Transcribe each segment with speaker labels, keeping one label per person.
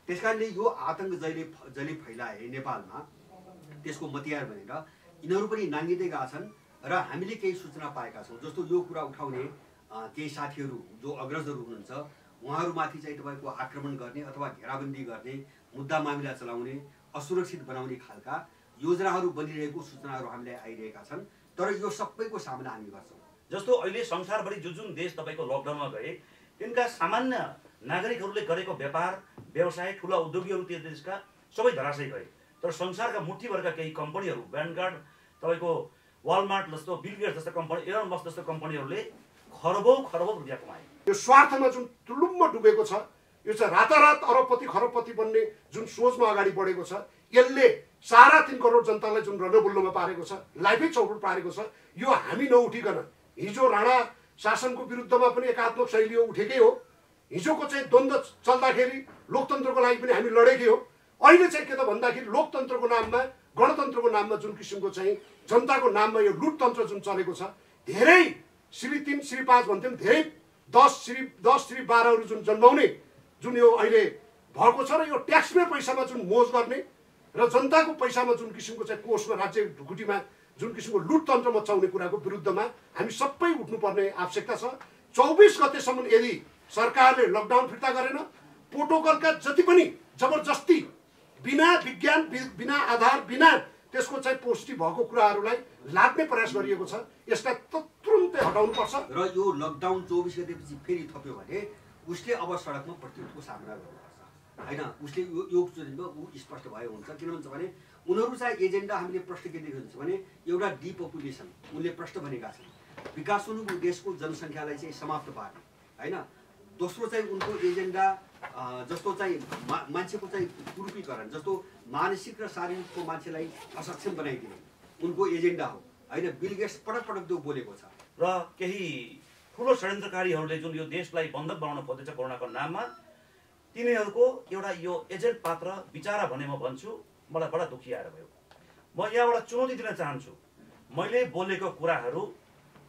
Speaker 1: त्यसकारणले यो आतंक जहिले फैलाए नेपालमा त्यसको मतियार भनेर यिनीहरू पनि नाङ्गिँदै गएका छन् र हामीले केही सूचना पाएका छौँ। जस्तो यो कुरा उठाउने केही साथीहरू जो अग्रजहरू हुनुहुन्छ उहाँहरूमाथि चाहिँ तपाईँको आक्रमण गर्ने अथवा घेराबन्दी गर्ने, मुद्दा मामिला चलाउने, असुरक्षित बनाउने खालका योजनाहरू बनिरहेको सूचनाहरू हामीलाई आइरहेका छन्। तर यो सबैको सामना हामी गर्छौँ।
Speaker 2: जस्तो अहिले संसारभरि जुन देश तपाईँको लकडाउनमा गए तिनका सामान्य नागरिकहरूले गरेको व्यापार व्यवसाय ठुला उद्योगीहरू त्यो देशका सबै धराशयी गए। तर संसारका मुठीभरका केही कम्पनीहरू भ्यानगार्ड तपाईँको वालमार्ट जस्तो बिल गेट्स जस्तो कम्पनी, एलन मस्क जस्तो कम्पनीहरूले खरबौँ रुपियाँ कमाए।
Speaker 3: यो स्वार्थमा जुन तुलुम्ब डुबेको छ, यो चाहिँ रातारात अरबपति खरबपति बन्ने जुन सोचमा अगाडि बढेको छ, यसले सारा 3 करोड जनतालाई जुन रणबुल्लोमा पारेको छ, लाइफै चौपट पारेको छ। यो हामी नउठिकन हिजो राणा शासनको विरुद्धमा पनि एकात्मक शैली उठेकै हो। हिजोको चाहिँ द्वन्द्व चल्दाखेरि लोकतन्त्रको लागि पनि हामी लडेकै हो। अहिले चाहिँ के त भन्दाखेरि लोकतन्त्रको नाममा, गणतन्त्रको नाममा जुन किसिमको चाहिँ जनताको नाममा यो लुटतन्त्र जुन चलेको छ, धेरै श्री 3 श्री 5 भन्थ्यौँ, धेरै 10 श्री 12हरू जुन जन्माउने जुन यो अहिले भएको छ र यो ट्याक्समै पैसामा जुन मोज गर्ने र जनताको पैसामा जुन किसिमको चाहिँ कोषमा राज्य ढुकुटीमा जुन किसिमको लुटतन्त्र मचाउने कुराको विरुद्धमा हामी सबै उठ्नुपर्ने आवश्यकता छ। 24 गतेसम्म यदि सरकारले लकडाउन फिर्ता गरेन, प्रोटोकलका जति पनि जबरजस्ती बिना विज्ञान, बिना आधार, बिना त्यसको चाहिँ पोजिटिभ भएको कुराहरूलाई लाद्ने प्रयास गरिएको छ, यसलाई तुरुन्तै हटाउनुपर्छ।
Speaker 1: र यो लकडाउन 24 गतेपछि फेरि थप्यो भने उसले अब सडकमा प्रतिरोधको सामना गर्नुपर्छ होइन। उसले यो ऊ स्पष्ट भयो हुन्छ। किन भन्छ भने उनीहरू चाहिँ एजेन्डा हामीले प्रश्न के देखेको हुन्छ भने एउटा डिपपुलेसन उनले प्रश्न भनेका छन्, विकासोन्मुख देशको जनसङ्ख्यालाई चाहिँ समाप्त पार्ने होइन। दोस्रो चाहिँ उनको एजेन्डा जस्तो चाहिँ मान्छेको चाहिँ कुरूपीकरण, जस्तो मानसिक र शारीरिकको मान्छेलाई असक्षम बनाइदिने उनको एजेन्डा हो होइन। बिल गेट्स पटक त्यो बोलेको छ।
Speaker 2: र केही ठुलो षड्यन्त्रकारीहरूले जुन यो देशलाई बन्धक बनाउन खोज्दैछ कोरोनाको नाममा, तिनीहरूको एउटा यो एजेन्ट पात्र विचारा भने म भन्छु, मलाई बडा दुखी आएर भयो। म यहाँबाट चुनौती दिन चाहन्छु, मैले बोलेको कुराहरू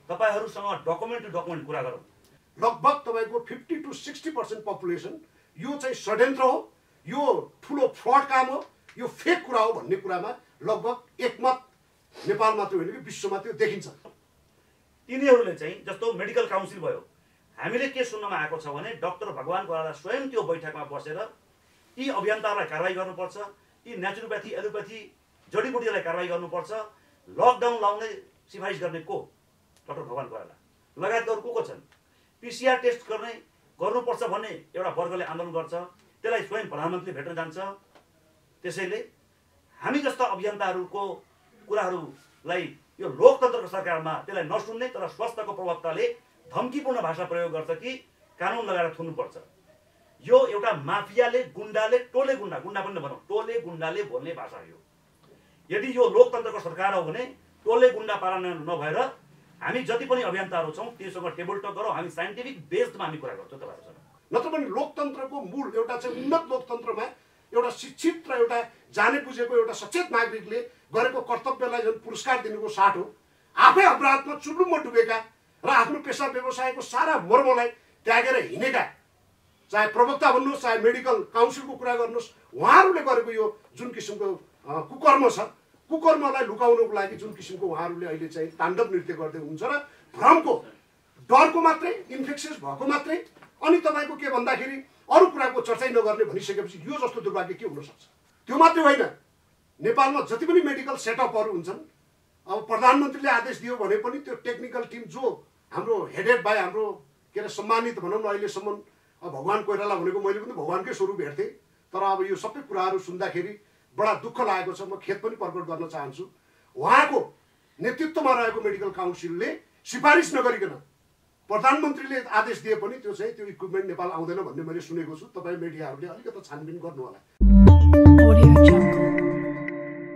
Speaker 2: तपाईँहरूसँग डकुमेन्ट टु डकुमेन्ट कुरा गरौँ।
Speaker 3: लगभग तपाईँको 50 to 60% पपुलेसन यो चाहिँ षड्यन्त्र हो, यो ठुलो फ्रड काम हो, यो फेक कुरा हो भन्ने कुरामा लगभग एकमत नेपाल मात्र होइन कि विश्वमा त्यो देखिन्छ।
Speaker 2: तिनीहरूले चाहिँ जस्तो मेडिकल काउन्सिल भयो, हामीले के सुन्नमा आएको छ भने डाक्टर भगवान कोइराला स्वयं त्यो बैठकमा बसेर ती अभियन्ताहरूलाई कारवाही गर्नुपर्छ, ती नेचुरोप्याथी एलोप्याथी जडीबुटीलाई कारवाही गर्नुपर्छ, लकडाउन लाउने सिफारिस गर्ने को डाक्टर भगवान कोइराला लगायतका अरू को छन्। PCR टेस्ट गर्नुपर्छ भन्ने एउटा वर्गले आन्दोलन गर्छ, त्यसलाई स्वयं प्रधानमन्त्री भेट्न जान्छ। त्यसैले हामी जस्ता अभियन्ताहरूको कुराहरूलाई यो लोकतन्त्रको सरकारमा त्यसलाई नसुन्ने तर स्वास्थ्यको प्रवक्ताले धम्कीपूर्ण भाषा प्रयोग गर्छ कि कानुन लगाएर थुन्नुपर्छ। यो एउटा माफियाले, गुण्डाले, टोले गुण्डा पनि नभनौँ, टोले गुण्डाले बोल्ने भाषा हो। यदि यो लोकतन्त्रको सरकार हो भने टोले गुण्डा पालन नभएर हामी जति पनि अभियन्ताहरू छौँ त्योसँग टेबल टक गरौँ, हामी साइन्टिफिक बेस्डमा हामी कुरा गर्छौँ तपाईँहरूसँग।
Speaker 3: नत्र पनि लोकतन्त्रको मूल एउटा चाहिँ उन्नत लोकतन्त्रमा एउटा शिक्षित र एउटा जाने बुझेको एउटा सचेत नागरिकले गरेको कर्तव्यलाई जुन पुरस्कार दिनुको साट हो। आफै अपराधमा चुल्लुममा डुबेका र आफ्नो पेसा व्यवसायको सारा मर्मलाई त्यागेर हिँडेका, चाहे प्रवक्ता भन्नुहोस् चाहे मेडिकल काउन्सिलको कुरा गर्नुहोस्, उहाँहरूले गरेको यो जुन किसिमको कुकर्म छ, कुकर्मलाई लुकाउनको लागि जुन किसिमको उहाँहरूले अहिले चाहिँ ताण्डव नृत्य गर्दै हुनुहुन्छ र भ्रमको डरको मात्रै, इन्फेक्सियस भएको मात्रै, अनि तपाईँको के भन्दाखेरि अरू कुराको चर्चै नगर्ने भनिसकेपछि यो जस्तो दुर्भाग्य के हुनसक्छ। त्यो मात्रै होइन, नेपालमा जति पनि मेडिकल सेटअपहरू हुन्छन्, अब प्रधानमन्त्रीले आदेश दियो भने पनि त्यो टेक्निकल टिम जो हाम्रो हेडेड बाई हाम्रो के अरे सम्मानित भनौँ न अहिलेसम्म भगवान कोइराला भनेको मैले पनि भगवानकै स्वरूप हेर्थेँ। तर अब यो सबै कुराहरू सुन्दाखेरि बडा दुःख लागेको छ। म खेद पनि प्रकट गर्न चाहन्छु, उहाँको नेतृत्वमा रहेको मेडिकल काउन्सिलले सिफारिस नगरिकन प्रधानमन्त्रीले आदेश दिए पनि त्यो चाहिँ त्यो इक्विपमेन्ट नेपाल आउँदैन भन्ने मैले सुनेको छु। तपाईँ मिडियाहरूले अलिकति छानबिन गर्नु होला।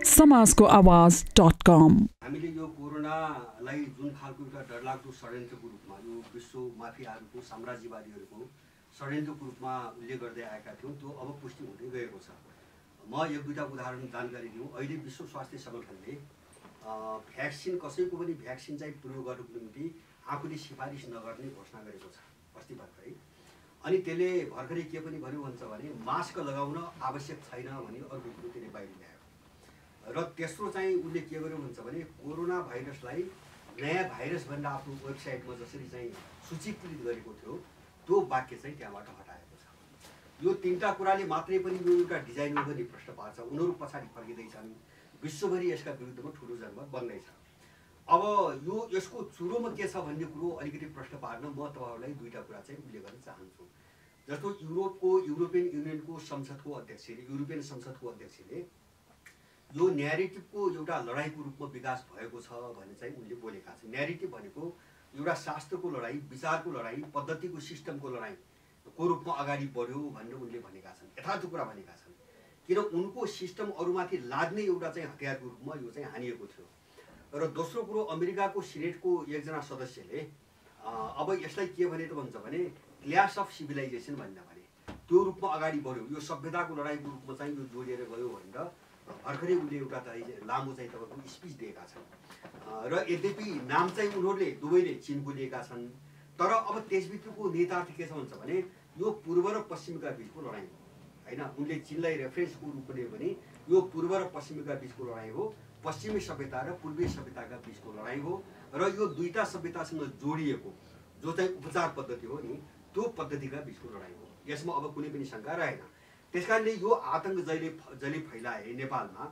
Speaker 4: समाजको आवाज.com
Speaker 1: हामीले यो कोरोनालाई जुन खालको एउटा डरलाग्दो षड्यन्त्रको रूपमा, यो विश्व माफियाहरूको साम्राज्यवादीहरूको षड्यन्त्रको रूपमा उल्लेख गर्दै आएका थियौँ, त्यो अब पुष्टि हुँदै गएको छ। म एक दुईवटा उदाहरण जानकारी दिउँ। अहिले विश्व स्वास्थ्य सङ्गठनले भ्याक्सिन, कसैको पनि भ्याक्सिन चाहिँ प्रयोग गर्नुको निम्ति आफूले सिफारिस नगर्ने घोषणा गरेको छ अस्ति भर्खरै। अनि त्यसले भर्खरै के पनि भन्यो भन्छ भने मास्क लगाउन आवश्यक छैन भने अर्को कुरो त्यसले बाहिर ल्यायो। र तेस्रो चाहिँ उसले के गर्यो भन्छ भने कोरोना भाइरसलाई नयाँ भाइरस भनेर आफ्नो वेबसाइटमा जसरी चाहिँ सूचीकृत गरेको थियो त्यो वाक्य चाहिँ त्यहाँबाट हटाएको छ। यो तीनटा कुराले मात्रै पनि यो एउटा डिजाइन हो भन्ने प्रश्न पार्छ। उनीहरू पछाडि फर्किँदैछन्, विश्वभरि यसका विरुद्धमा ठुलो जनमत बन्दैछ। अब यो यसको चुरोमा के छ भन्ने कुरो अलिकति प्रश्न पार्न म तपाईँहरूलाई दुईवटा कुरा चाहिँ उल्लेख गर्न चाहन्छु। जस्तो युरोपियन युनियनको संसदको अध्यक्षले, युरोपियन संसदको अध्यक्षले यो न्यारेटिभको एउटा लडाइँको रूपमा विकास भएको छ भन्ने चाहिँ उनले बोलेका छन्। न्यारेटिभ भनेको एउटा शास्त्रको लडाइँ, विचारको लडाइँ, पद्धतिको सिस्टमको लडाइँको रूपमा अगाडि बढ्यो भनेर उनले भनेका छन्, यथार्थ कुरा भनेका छन्। किन उनको सिस्टम अरूमाथि लाद्ने एउटा चाहिँ हतियारको रूपमा यो चाहिँ हानिएको थियो। र दोस्रो कुरो अमेरिकाको सिनेटको एकजना सदस्यले अब यसलाई के भने त भन्छ भने क्ल्यास अफ सिभिलाइजेसन भने त्यो रूपमा अगाडि बढ्यो, यो सभ्यताको लडाइँको रूपमा चाहिँ यो जोडिएर गयो भनेर भर्खरै उनले एउटा चाहिँ लामो चाहिँ तपाईँको स्पिच दिएका छन्। र यद्यपि नाम चाहिँ उनीहरूले दुवैले चिनको लिएका छन्, तर अब त्यसभित्रको नेतार्थ के छ भन्छ भने यो पूर्व र पश्चिमका बिचको लडाइँ हो होइन। उनले चिनलाई रेफरेन्सको रूपमा लियो भने यो पूर्व र पश्चिमका बिचको लडाइँ हो, पश्चिमी सभ्यता र पूर्वीय सभ्यताका बिचको लडाइँ हो। र यो दुईटा सभ्यतासँग जोडिएको जो चाहिँ उपचार पद्धति हो नि त्यो पद्धतिका बिचको लडाइँ हो। यसमा अब कुनै पनि शङ्का रहेन। त्यस कारणले यो आतङ्क जहिले फैलाए नेपालमा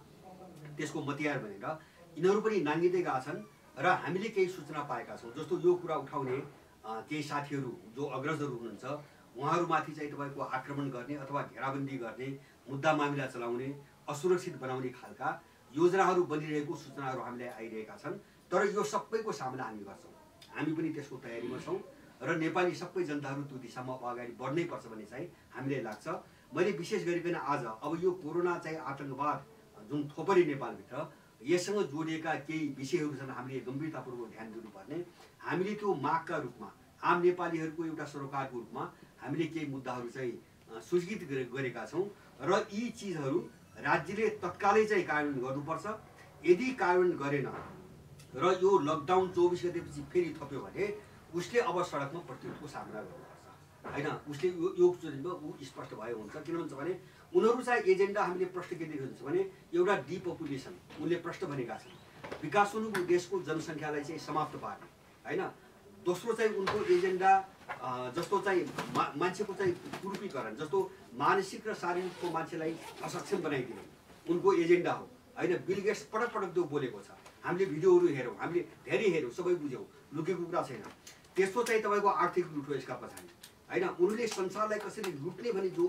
Speaker 1: त्यसको मतियार भनेर यिनीहरू पनि नाङ्गिँदै गएका छन्। र हामीले केही सूचना पाएका छौँ, जस्तो यो कुरा उठाउने केही साथीहरू जो अग्रजहरू हुनुहुन्छ उहाँहरूमाथि चाहिँ तपाईँको आक्रमण गर्ने अथवा घेराबन्दी गर्ने, मुद्दा मामिला चलाउने, असुरक्षित बनाउने खालका योजनाहरू बनिरहेको सूचनाहरू हामीलाई आइरहेका छन्। तर यो सबैको सामना हामी गर्छौँ, हामी पनि त्यसको तयारीमा छौँ र नेपाली सबै जनताहरू त्यो दिशामा अगाडि बढ्नै पर्छ भन्ने चाहिँ हामीलाई लाग्छ। मैले विशेष गरिकन आज अब यो कोरोना चाहिँ आतङ्कवाद जुन थोपरी नेपालभित्र यससँग जोडिएका केही विषयहरू छन्, हामीले गम्भीरतापूर्वक ध्यान दिनुपर्ने। हामीले त्यो मागका रूपमा आम नेपालीहरूको एउटा सरोकारको रूपमा हामीले केही मुद्दाहरू चाहिँ सूचित गरेका छौँ र यी चिजहरू राज्यले तत्कालै चाहिँ कार्यान्वयन गर्नुपर्छ। यदि कार्यान्वयन गरेन र यो लकडाउन 24 गतेपछि फेरि थप्यो भने उसले अब सडकमा प्रतिरोधको सामना गर्नुपर्छ होइन। उसले यो चुनावमा ऊ स्पष्ट भयो हुन्छ। किन भन्छ भने उनीहरू चाहिँ एजेन्डा हामीले प्रश्न के दिएको हुन्छ भने एउटा डिपपुलेसन उनले प्रश्न भनेका छन्, विकासोन्मुख देशको जनसङ्ख्यालाई चाहिँ समाप्त पार्ने होइन। दोस्रो चाहिँ उनको एजेन्डा जस्तो चाहिँ मान्छेको चाहिँ कुरूपीकरण, जस्तो मानसिक र शारीरिकको मान्छेलाई असक्षम बनाइदिने उनको एजेन्डा हो होइन। बिल गेट्स पटक पटक त्यो बोलेको छ, हामीले भिडियोहरू हेरौँ, हामीले धेरै हेरौँ, सबै बुझ्यौँ, लुकेको कुरा छैन। त्यस्तो चाहिँ तपाईँको आर्थिक लुट हो यसका पछाडि होइन। उनीहरूले संसारलाई कसरी लुट्ने भने जो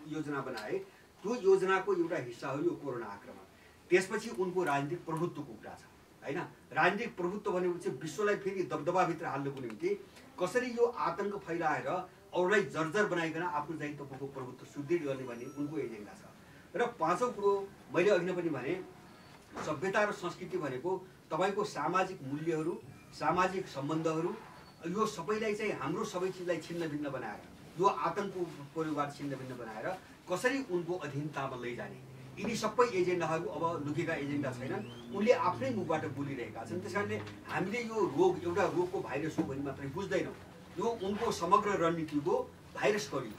Speaker 1: योजना बनाए त्यो योजनाको एउटा हिस्सा हो यो कोरोना आक्रमण। त्यसपछि उनको राजनीतिक प्रभुत्वको कुरा छ होइन। राजनीतिक प्रभुत्व भनेपछि विश्वलाई फेरि दबदबाभित्र हाल्नुको निम्ति कसरी यो आतङ्क फैलाएर अरूलाई जर्जर बनाइकन आफ्नो चाहिँ तपाईँको प्रभुत्व सुदृढ गर्ने भन्ने उनको एजेन्डा छ। र पाँचौँ कुरो मैले अघि नै पनि भने सभ्यता र संस्कृति भनेको तपाईँको सामाजिक मूल्यहरू, सामाजिक सम्बन्धहरू, यो सबैलाई चाहिँ हाम्रो सबै चिजलाई छिन्न भिन्न बनाएर यो आतङ्कको परिवार छिन्न भिन्न बनाएर कसरी उनको अधीनतामा लैजाने, यिनी सबै एजेन्डाहरू अब लुकेका एजेन्डा छैनन्, उनले आफ्नै मुखबाट बोलिरहेका छन्। त्यस कारणले हामीले यो रोग एउटा रोगको भाइरस हो भने मात्रै बुझ्दैनौँ, यो उनको समग्र रणनीतिको भाइरस कडी,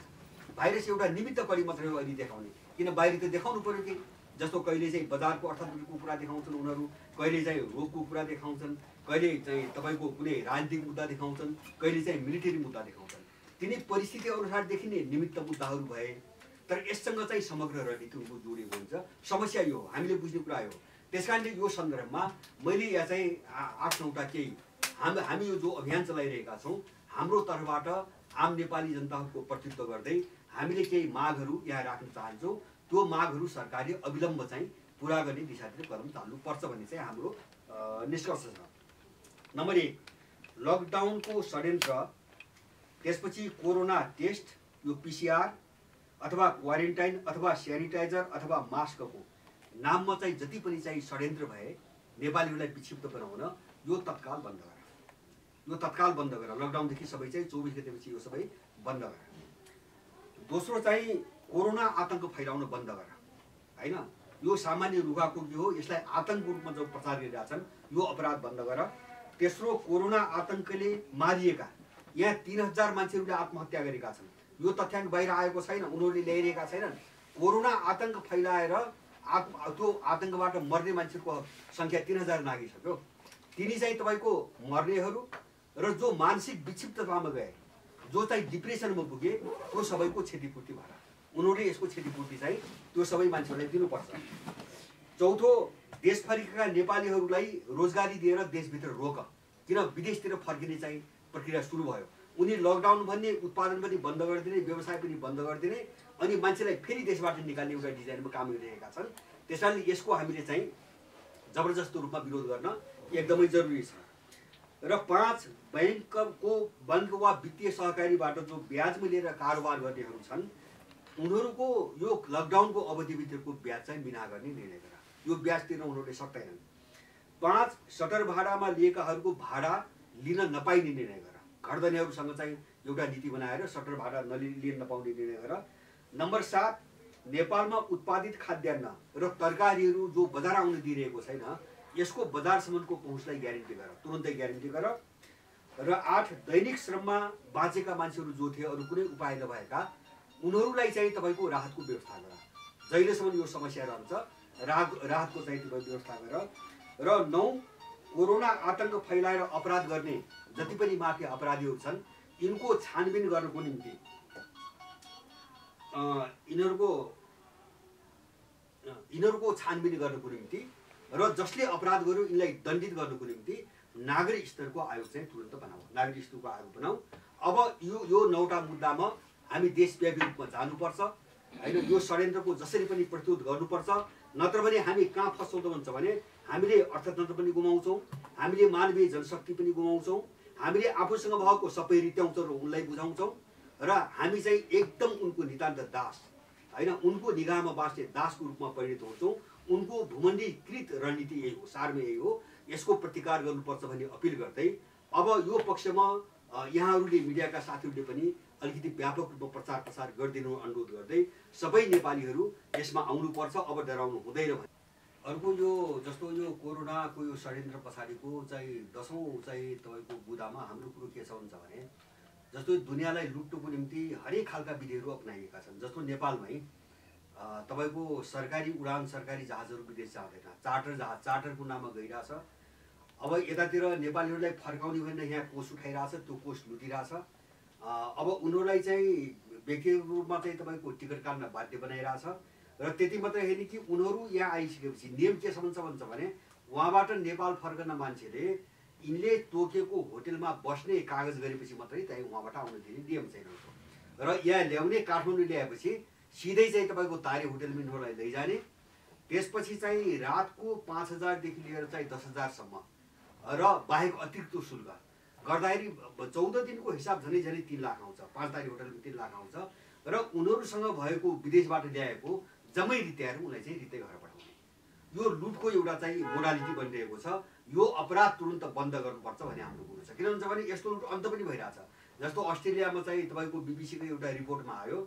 Speaker 1: भाइरस एउटा निमित्त कडी मात्रै हो अहिले देखाउने। किन बाहिर त देखाउनु पऱ्यो कि जस्तो कहिले चाहिँ बजारको अर्थव्यवस्थाको कुरा देखाउँछन् उनीहरू, कहिले चाहिँ रोगको कुरा देखाउँछन्, कहिले चाहिँ तपाईँको कुनै राजनीतिक मुद्दा देखाउँछन्, कहिले चाहिँ मिलिटरी मुद्दा देखाउँछन्। तिनी परिस्थिति अनुसार देखिने निमित्त मुद्दाहरू भए, तर यससँग चाहिँ समग्र रणनीति उनको जोडिएको हुन्छ। समस्या यो हो, हामीले बुझ्ने कुरा यो। त्यस कारणले यो सन्दर्भमा मैले यहाँ चाहिँ 8-9वटा केही हामी यो जो अभियान चलाइरहेका छौँ हाम्रो तर्फबाट आम नेपाली जनताहरूको प्रतिनिधित्व गर्दै हामीले केही मागहरू यहाँ राख्न चाहन्छौँ। त्यो मागहरू सरकारले अविलम्ब चाहिँ पुरा गर्ने दिशातिर कदम चाल्नुपर्छ भन्ने चाहिँ हाम्रो निष्कर्ष छ। नम्बर 1, लकडाउनको षड्यन्त्र, त्यसपछि कोरोना टेस्ट, यो PCR अथवा क्वारेन्टाइन अथवा सेनिटाइजर अथवा मास्कको नाममा चाहिँ जति पनि चाहिँ षड्यन्त्र भए नेपालीहरूलाई विक्षिप्त बनाउन यो तत्काल बन्द गर, यो तत्काल बन्द गर। लकडाउनदेखि सबै चाहिँ 24 गतेपछि यो सबै बन्द गर। दोस्रो चाहिँ कोरोना आतङ्क फैलाउन बन्द गर होइन। यो सामान्य रुगाखोकी हो, यसलाई आतङ्कको रूपमा जो प्रचार गरिरहेछन् यो अपराध बन्द गर। तेस्रो, कोरोना आतङ्कले मारिएका यहाँ 3000 मान्छेहरूले आत्महत्या गरेका छन्, यो तथ्याङ्क बाहिर आएको छैन, उनीहरूले ल्याइरहेका छैनन्। कोरोना आतंक फैलाएर त्यो आतंकबाट मर्ने मान्छेको सङ्ख्या 3000 नागिसक्यो। तिनी चाहिँ तपाईँको मर्नेहरू र जो मानसिक विक्षिप्ततामा गए, जो चाहिँ डिप्रेसनमा पुगे, त्यो सबैको क्षतिपूर्ति भएर उनीहरूले यसको क्षतिपूर्ति चाहिँ त्यो सबै मान्छेहरूलाई दिनुपर्छ। चौथो, देशभरिका नेपालीहरूलाई रोजगारी दिएर देशभित्र रोक, किन विदेशतिर फर्किने चाहिँ प्रक्रिया सुरु भयो। उनी लकडाउन भन्ने उत्पादन पनि बन्द गरिदिने, व्यवसाय पनि बन्द गरिदिने, अनि मान्छेलाई फेरि देशबाट निकाल्ने एउटा डिजाइनमा काम गरिरहेका छन्। त्यसैले यसको हामीले चाहिँ जबरजस्त रूपमा विरोध गर्न एकदमै जरुरी छ। र 5, बैंक वा वित्तीय सहकारीबाट जो ब्याजमा लिएर कारोबार गर्नेहरू छन्, उनीहरूको यो लकडाउनको अवधिभित्रको ब्याज चाहिँ बिना गर्ने निर्णय गर। यो ब्याज तिर्न उनीहरूले सक्दैनन्। 5, सटर भाडामा लिएकाहरूको भाडा लिन नपाइने निर्णय गर। घरधनीहरूसँग चाहिँ एउटा नीति बनाएर सटर भाडा लिन नपाउने निर्णय गर। नम्बर 7, नेपालमा उत्पादित खाद्यान्न र तरकारीहरू जो बजार आउन दिइरहेको छैन, यसको बजारसम्मको पहुँचलाई ग्यारेन्टी गर, तुरुन्तै ग्यारेन्टी गर। र 8, दैनिक श्रममा बाँचेका मान्छेहरू जो थिए, अरू कुनै उपाय नभएका, उनीहरूलाई चाहिँ तपाईँको राहतको व्यवस्था गर। जहिलेसम्म यो समस्या रहन्छ राहतको चाहिँ तपाईँ व्यवस्था गर। र 9, कोरोना आतंक फैलाएर अपराध गर्ने जति पनि माफिया अपराधीहरू छन्, यिनको छानबिन गर्नको निम्ति यिनीहरूको छानबिन गर्नको निम्ति र जसले अपराध गर्यो यिनलाई दण्डित गर्नको निम्ति नागरिक स्तरको आयोग चाहिँ तुरन्त बनाऊ, नागरिक स्तरको आयोग बनाऊ। अब यो 9वटा मुद्दामा हामी देशव्यापी रूपमा जानुपर्छ हैन। यो षड्यन्त्रको जसरी पनि प्रतिरोध गर्नुपर्छ, नत्र भने हामी कहाँ फस्छौँ त भन्छ भने हामीले अर्थतन्त्र पनि गुमाउँछौँ, हामीले मानवीय जनशक्ति पनि गुमाउँछौँ, हामीले आफूसँग भएको सबै रित्याउँछौँ र उनलाई बुझाउँछौँ, र हामी चाहिँ एकदम उनको नितान्त दास हैन, उनको निगाहमा बाँच्ने दासको रूपमा परिणत हुन्छौँ। उनको भूमण्डलीकृत रणनीति यही हो, सारमा यही हो। यसको प्रतिकार गर्नुपर्छ भन्ने अपिल गर्दै अब यो पक्षमा यहाँहरूले मिडियाका साथीहरूले पनि अलिकति व्यापक रूपमा प्रचार गरिदिनु अनुरोध गर्दै सबै नेपालीहरू यसमा आउनुपर्छ, अब डराउनु हुँदैन। अर्को यो जस्तो यो कोरोनाको यो षड्यन्त्र पछाडिको चाहिँ 10औं चाहिँ तपाईँको बुदामा हाम्रो कुरो के छ भन्छ भने, जस्तो दुनियाँलाई लुट्नुको निम्ति हरेक खालका विधिहरू अपनाइएका छन्। जस्तो नेपालमै तपाईँको सरकारी उडान, सरकारी जहाजहरू विदेश जाँदैन, चार्टरको नाममा गइरहेछ। अब यतातिर नेपालीहरूलाई फर्काउने भनेर यहाँ कोष उठाइरहेछ, त्यो कोष लुटिरहेछ। अब उनीहरूलाई चाहिँ व्यक्तिगत रूपमा चाहिँ तपाईँको टिकट काट्न बाध्य बनाइरहेछ। र त्यति मात्रै होइन कि उनीहरू यहाँ आइसकेपछि नियम के भन्छ भने, उहाँबाट नेपाल फर्कन मान्छेले यिनले तोकेको होटेलमा बस्ने कागज गरेपछि मात्रै त्यही उहाँबाट आउन दिने नियम छैन। र यहाँ ल्याउने काठमाडौँ ल्याएपछि सिधै चाहिँ तपाईँको तारे होटेलमा यिनीहरूलाई लैजाने, त्यसपछि चाहिँ रातको 5000 देखि लिएर चाहिँ 10000सम्म र बाहेक अतिरिक्त शुल्क गर्दाखेरि 14 दिनको हिसाब झनै 3 लाख आउँछ। 5 तारे होटेलमा 3 लाख आउँछ। र उनीहरूसँग भएको विदेशबाट ल्याएको जम्मै रित्याहरू उनलाई चाहिँ रित्तै घर पठाउने, यो लुटको एउटा चाहिँ मोडालिटी बनिरहेको छ। यो अपराध तुरन्त बन्द गर्नुपर्छ भन्ने हाम्रो कुरो छ। किन भन्छ भने यस्तो लुट अन्त पनि भइरहेछ। जस्तो अस्ट्रेलियामा चाहिँ तपाईँको बीबीसीको एउटा रिपोर्टमा आयो,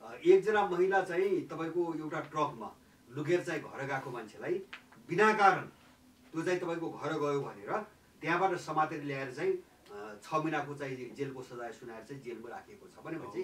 Speaker 1: एकजना महिला चाहिँ तपाईँको एउटा ट्रकमा लुकेर चाहिँ घर गएको मान्छेलाई बिना कारण त्यो चाहिँ तपाईँको घर गयो भनेर त्यहाँबाट समातेर ल्याएर चाहिँ 6 महिनाको चाहिँ जेलको सजाय सुनाएर चाहिँ जेलमा राखिएको छ। भनेपछि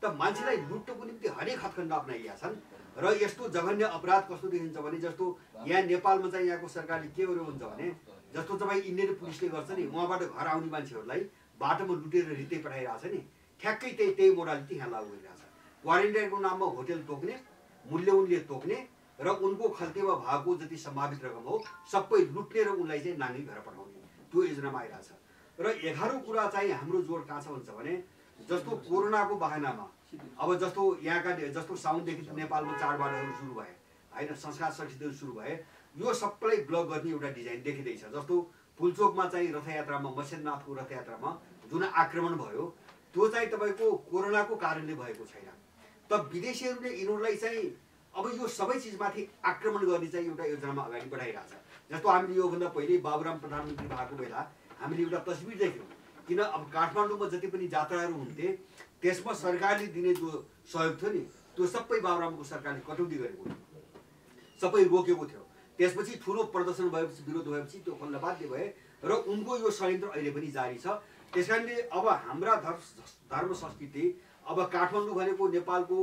Speaker 1: त मान्छेलाई लुट्नुको निम्ति हरेक हत्खण्ड अपनाइएका छन्। र यस्तो जघन्य अपराध कस्तो देखिन्छ भने, जस्तो यहाँ नेपालमा चाहिँ यहाँको सरकारले के गर्यो भन्छ भने, जस्तो तपाईँ इन्डियन पुलिसले गर्छ नि, उहाँबाट घर आउने मान्छेहरूलाई बाटोमा लुटेर रित्तै पठाइरहेछ नि, ठ्याक्कै त्यही मोडालिटी यहाँ लागू गरिरहेछ। क्वारेन्टाइनको नाममा होटेल तोक्ने, मूल्य उनले तोक्ने र उनको खल्तीमा भएको जति सम्भावित रकम हो सबै लुट्ने र उनलाई चाहिँ नानी घर पठाउने, त्यो योजनामा आइरहेछ। र 11औं कुरा चाहिँ हाम्रो जोड कहाँ छ भन्छ भने, जस्तो कोरोनाको बहानामा अब जस्तो यहाँका जस्तो साउनदेखि नेपालमा चाडबाडहरू सुरु भए हैन, संस्कार संस्कृतिहरू सुरु भए, यो सबैलाई ब्लक गर्ने एउटा डिजाइन देखिँदैछ। जस्तो पुलचोकमा चाहिँ रथयात्रामा, मत्स्यनाथको रथयात्रामा जुन आक्रमण भयो, त्यो चाहिँ तपाईँको कोरोनाको कारणले भएको छैन। त विदेशीहरूले यिनीहरूलाई चाहिँ अब यो सबै चिजमाथि आक्रमण गर्ने चाहिँ एउटा योजनामा अगाडि बढाइरहेछ। जस्तो हामीले योभन्दा पहिले बाबुराम प्रधानमन्त्री भएको बेला हामीले एउटा तस्बिर देख्यौँ, किन अब काठमाडौँमा जति पनि जात्राहरू हुन्थे त्यसमा सरकारले दिने जो सहयोग थियो नि, त्यो सबै बाबुरामको सरकारले कटौती गरेको थियो, सबै रोकेको थियो। त्यसपछि ठुलो प्रदर्शन भएपछि, विरोध भएपछि त्यो खोल्न बाध्य भए र उनको यो षड्यन्त्र अहिले पनि जारी छ। त्यसकारणले अब हाम्रा धर्म संस्कृति अब काठमाडौँ भनेको नेपालको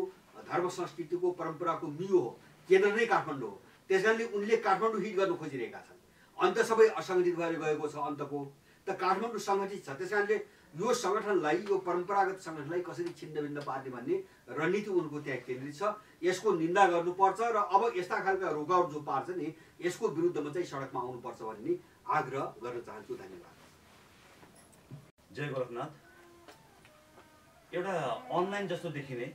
Speaker 1: धर्म संस्कृतिको परम्पराको मियो हो, केन्द्र नै काठमाडौँ हो। त्यस कारणले उनले काठमाडौँ हिट गर्न खोजिरहेका छन्। अन्त सबै असङ्गठित भएर गएको छ अन्तको, त काठमाडौँ सङ्गठित छ। त्यस कारणले यो सङ्गठनलाई, यो परम्परागत सङ्गठनलाई कसरी छिन्नभिन्न पार्ने भन्ने रणनीति उनको त्यहाँ केन्द्रित छ। यसको निन्दा गर्नुपर्छ र अब यस्ता खालका रोकावट जो पार्छ नि यसको विरुद्धमा चाहिँ सडकमा आउनुपर्छ भन्ने आग्रह गर्न चाहन्छु। धन्यवाद।
Speaker 2: जय गोरखनाथ। एउटा अनलाइन जस्तो देखिने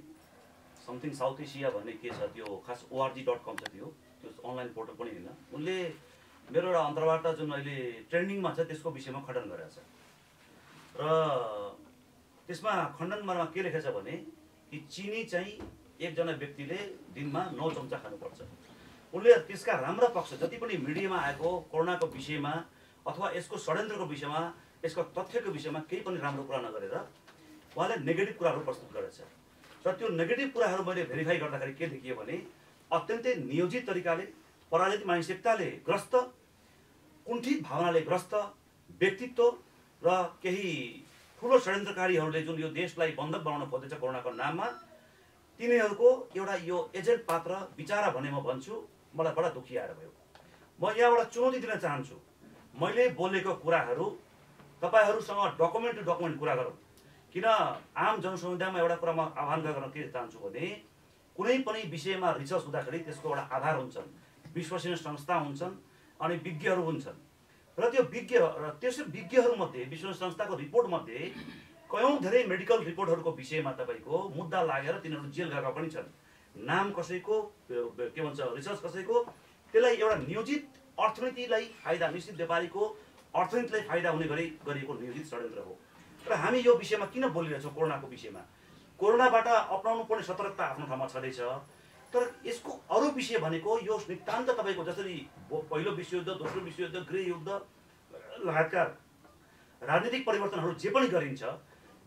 Speaker 2: समथिङ साउथ एसिया भन्ने के छ, त्यो खास org.com छ, त्यो अनलाइन पोर्टल पनि होइन। उनले मेरो एउटा अन्तर्वार्ता जुन अहिले ट्रेन्डिङमा छ त्यसको विषयमा खण्डन गरेको छ र त्यसमा खण्डनमा के लेखेको छ भने कि चिनी चाहिँ एकजना व्यक्तिले दिनमा 9 चम्चा खानुपर्छ। उनले त्यसका राम्रा पक्ष जति पनि मिडियामा आएको कोरोनाको विषयमा अथवा यसको षड्यन्त्रको विषयमा, यसको तथ्यको विषयमा केही पनि राम्रो कुरा नगरेर उहाँले नेगेटिभ कुराहरू प्रस्तुत गरेछ। र त्यो नेगेटिभ कुराहरू मैले भेरिफाई गर्दाखेरि के देखियो भने अत्यन्तै नियोजित तरिकाले, पराजित मानसिकताले ग्रस्त, कुण्ठित भावनाले ग्रस्त व्यक्तित्व र केही ठुलो षड्यन्त्रकारीहरूले जुन यो देशलाई बन्धक बनाउन खोजेछ कोरोनाको नाममा, तिनीहरूको एउटा यो एजेन्ट पात्र विचारा भने म भन्छु मलाई बडा दुखी आएर भयो। म यहाँबाट चुनौती दिन चाहन्छु, मैले बोलेको कुराहरू तपाईहरूसँग डकुमेन्ट टु डकुमेन्ट कुरा गरौँ। किन आम जनसमुदायमा एउटा कुरा म आह्वान गर्न के चाहन्छु भने कुनै पनि विषयमा रिसर्च हुँदाखेरि त्यसको एउटा आधार हुन्छन्, विश्वसनीय संस्था हुन्छन् अनि विज्ञहरू हुन्छन् र त्यो विज्ञ र त्यसै विज्ञहरूमध्ये विश्वसनीय संस्थाको रिपोर्टमध्ये कयौँ धेरै मेडिकल रिपोर्टहरूको विषयमा तपाईँको मुद्दा लागेर तिनीहरू जेल गएका पनि छन्। नाम कसैको के भन्छ रिसर्च कसैको, त्यसलाई एउटा नियोजित अर्थनीतिलाई फाइदा, निश्चित व्यापारीको अर्थनीतिलाई फाइदा हुने गरी गरिएको नियोजित षड्यन्त्र हो। र हामी यो विषयमा किन बोलिरहेछौँ? कोरोनाको विषयमा कोरोनाबाट अपनाउनु पर्ने सतर्कता आफ्नो ठाउँमा छँदैछ, तर यसको अरू विषय भनेको यो नितान्त तपाईँको जसरी पहिलो विश्वयुद्ध, दोस्रो विश्वयुद्ध, गृहयुद्ध लगायतका राजनीतिक परिवर्तनहरू जे पनि गरिन्छ,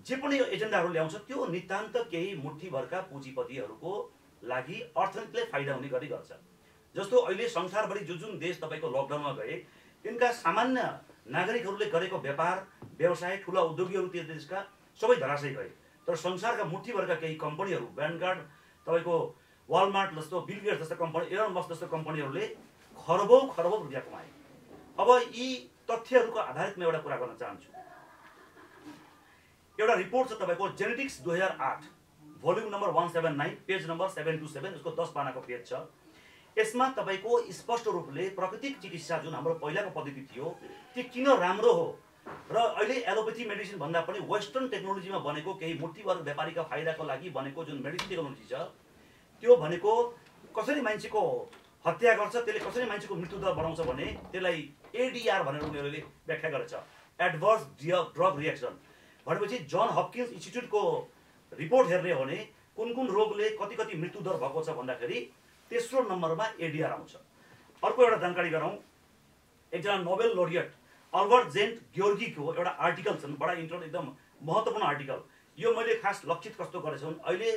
Speaker 2: जे पनि एजेन्डाहरू ल्याउँछ, त्यो नितान्त केही मुठीभरका पुँजीपतिहरूको लागि अर्थनीतिलाई फाइदा हुने गरी गर्छ। जस्तो अहिले संसारभरि जुन देश तपाईँको लकडाउनमा गए तिनका सामान्य नागरिकहरूले गरेको व्यापार व्यवसाय, ठुला उद्योगीहरू त्यो देशका सबै धराशयी गए। तर संसारका मुठीभरका केही कम्पनीहरू, भ्यानगार्ड, तपाईँको वालमार्ट जस्तो, बिल गेट्स जस्तो कम्पनी, एलन मस्क जस्तो कम्पनीहरूले खरबौँ खरबौँ रुपियाँ कमाए। अब यी तथ्यहरूको आधारित म एउटा कुरा गर्न चाहन्छु। एउटा रिपोर्ट छ तपाईँको genetics 2008 volume number 179 page number 727, यसको 10 पानाको पेज छ। यसमा तपाईँको स्पष्ट रूपले प्राकृतिक चिकित्सा जुन हाम्रो पहिलाको पद्धति थियो त्यो किन राम्रो हो र अहिले एलोपेथी मेडिसिन भन्दा पनि वेस्टर्न टेक्नोलोजीमा बनेको केही मुठीभर व्यापारीका फाइदाको लागि बनेको जुन मेडिसिन टेक्नोलोजी छ त्यो भनेको कसरी मान्छेको हत्या गर्छ, त्यसले कसरी मान्छेको मृत्युदर बढाउँछ भने त्यसलाई एडीआर भनेर उनीहरूले व्याख्या गरेछ, एडभर्स ड्रग रिएक्सन। भनेपछि जन हपकिन्स इन्स्टिट्युटको रिपोर्ट हेर्ने हो भने कुन कुन रोगले कति कति मृत्युदर भएको छ भन्दाखेरि तेस्रो नम्बरमा एडीआर आउँछ। अर्को एउटा जानकारी गरौँ, एकजना नोबेल लोरियट अल्बर्ट जेन्ट ग्योर्गीको एउटा आर्टिकल छन्, बडा एकदम महत्त्वपूर्ण आर्टिकल। यो मैले खास लक्षित कस्तो गरेको छु, अहिले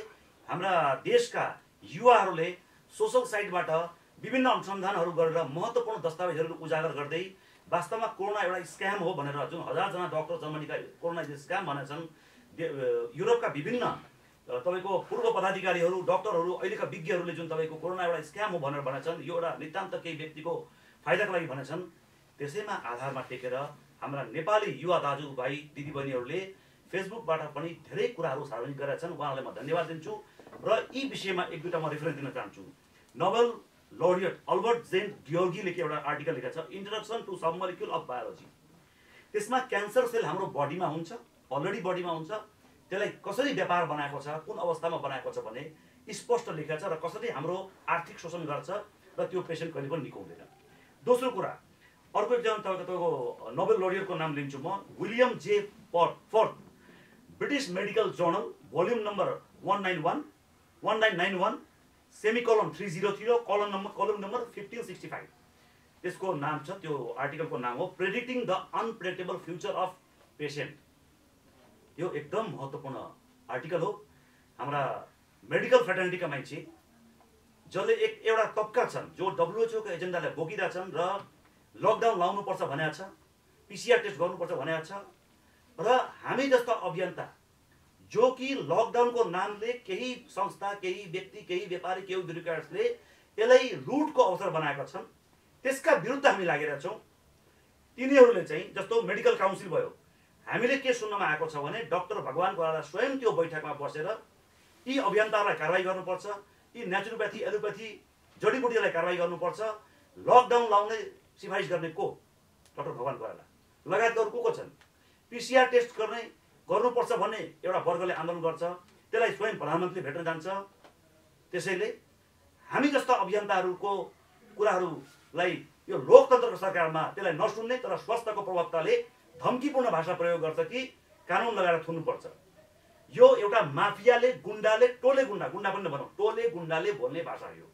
Speaker 2: हाम्रा देशका युवाहरूले सोसल साइटबाट विभिन्न अनुसन्धानहरू गरेर महत्त्वपूर्ण दस्तावेजहरू उजागर गर्दै वास्तवमा कोरोना एउटा स्क्याम हो भनेर जुन हजारजना डक्टर जर्मनीका कोरोना स्क्याम भनेका छन्, युरोपका विभिन्न तपाईँको पूर्व पदाधिकारीहरू, डक्टरहरू, अहिलेका विज्ञहरूले जुन तपाईँको कोरोना एउटा स्क्याम हो भनेर भनेका छन्, यो एउटा नितान्त केही व्यक्तिको फाइदाको लागि भनेका छन्, त्यसैमा आधारमा टेकेर हाम्रा नेपाली युवा दाजुभाइ दिदीबहिनीहरूले फेसबुकबाट पनि धेरै कुराहरू सार्वजनिक गरेका छन्। उहाँहरूलाई म धन्यवाद दिन्छु र यी विषयमा एक दुईवटा म रेफरेन्स दिन चाहन्छु। नोबेल लोरियट अल्बर्ट जेन्ट ग्योर्गीले एउटा आर्टिकल लेखेको छ, introduction to sub molecule of biology. त्यसमा क्यान्सर सेल हाम्रो बडीमा हुन्छ, अलरेडी बडीमा हुन्छ, त्यसलाई कसरी व्यापार बनाएको छ, कुन अवस्थामा बनाएको छ भने स्पष्ट लेखेको छ र कसरी हाम्रो आर्थिक शोषण गर्छ र त्यो पेसेन्ट कहिले पनि निको हुँदैन। दोस्रो कुरा, अर्को एकजना तपाईँको नोबेल लोरियटको नाम लिन्छु म, William J fourth, British medical journal volume number 1991 semicolon 303 कलम नम्बर 1565, त्यसको नाम छ, त्यो आर्टिकलको नाम हो predicting the unpredictable future of patient. यो एकदम महत्त्वपूर्ण आर्टिकल हो। हाम्रा मेडिकल फ्रेटर्निटीका मान्छे जसले एउटा तबका छन् जो WHO को एजेन्डालाई बोकिरहेछन् र लकडाउन लाउनुपर्छ भनेको छ, PCR टेस्ट गर्नुपर्छ भनेको छ, र हामी जस्ता अभियन्ता जो कि लकडाउनको नामले केही संस्था, केही व्यक्ति, केही व्यापारी, केही ब्युरोक्रेट्सले यसलाई लुटको अवसर बनाएका छन्। त्यसका विरुद्ध हामी लागेका छौँ। तिनीहरूले चाहिँ जस्तो मेडिकल काउन्सिल भयो, हामीले के सुन्नमा आएको छ भने डाक्टर भगवान कोइराला स्वयं त्यो बैठकमा बसेर यी अभियन्ताहरूलाई कारबाही गर्नुपर्छ, यी नेचुरोप्याथी, एलोप्याथी, जडीबुटीहरूलाई कारबाही गर्नुपर्छ, लकडाउन लाउने सिफारिस गर्ने को? डाक्टर भगवान कोइराला लगायत अरू को छन्? PCR टेस्ट गर्नुपर्छ भन्ने एउटा वर्गले आन्दोलन गर्छ, त्यसलाई स्वयं प्रधानमन्त्रीले भेट्न जान्छ। त्यसैले हामी जस्ता अभियन्ताहरूको कुराहरूलाई यो लोकतन्त्रको सरकारमा त्यसलाई नसुन्ने तर स्वास्थ्यको प्रवक्ताले धम्कीपूर्ण भाषा प्रयोग गर्छ कि कानुन लगाएर थुन्नुपर्छ। यो एउटा माफियाले, गुण्डाले, टोले गुण्डा पनि नभनौँ, टोले गुण्डाले बोल्ने भाषा हो।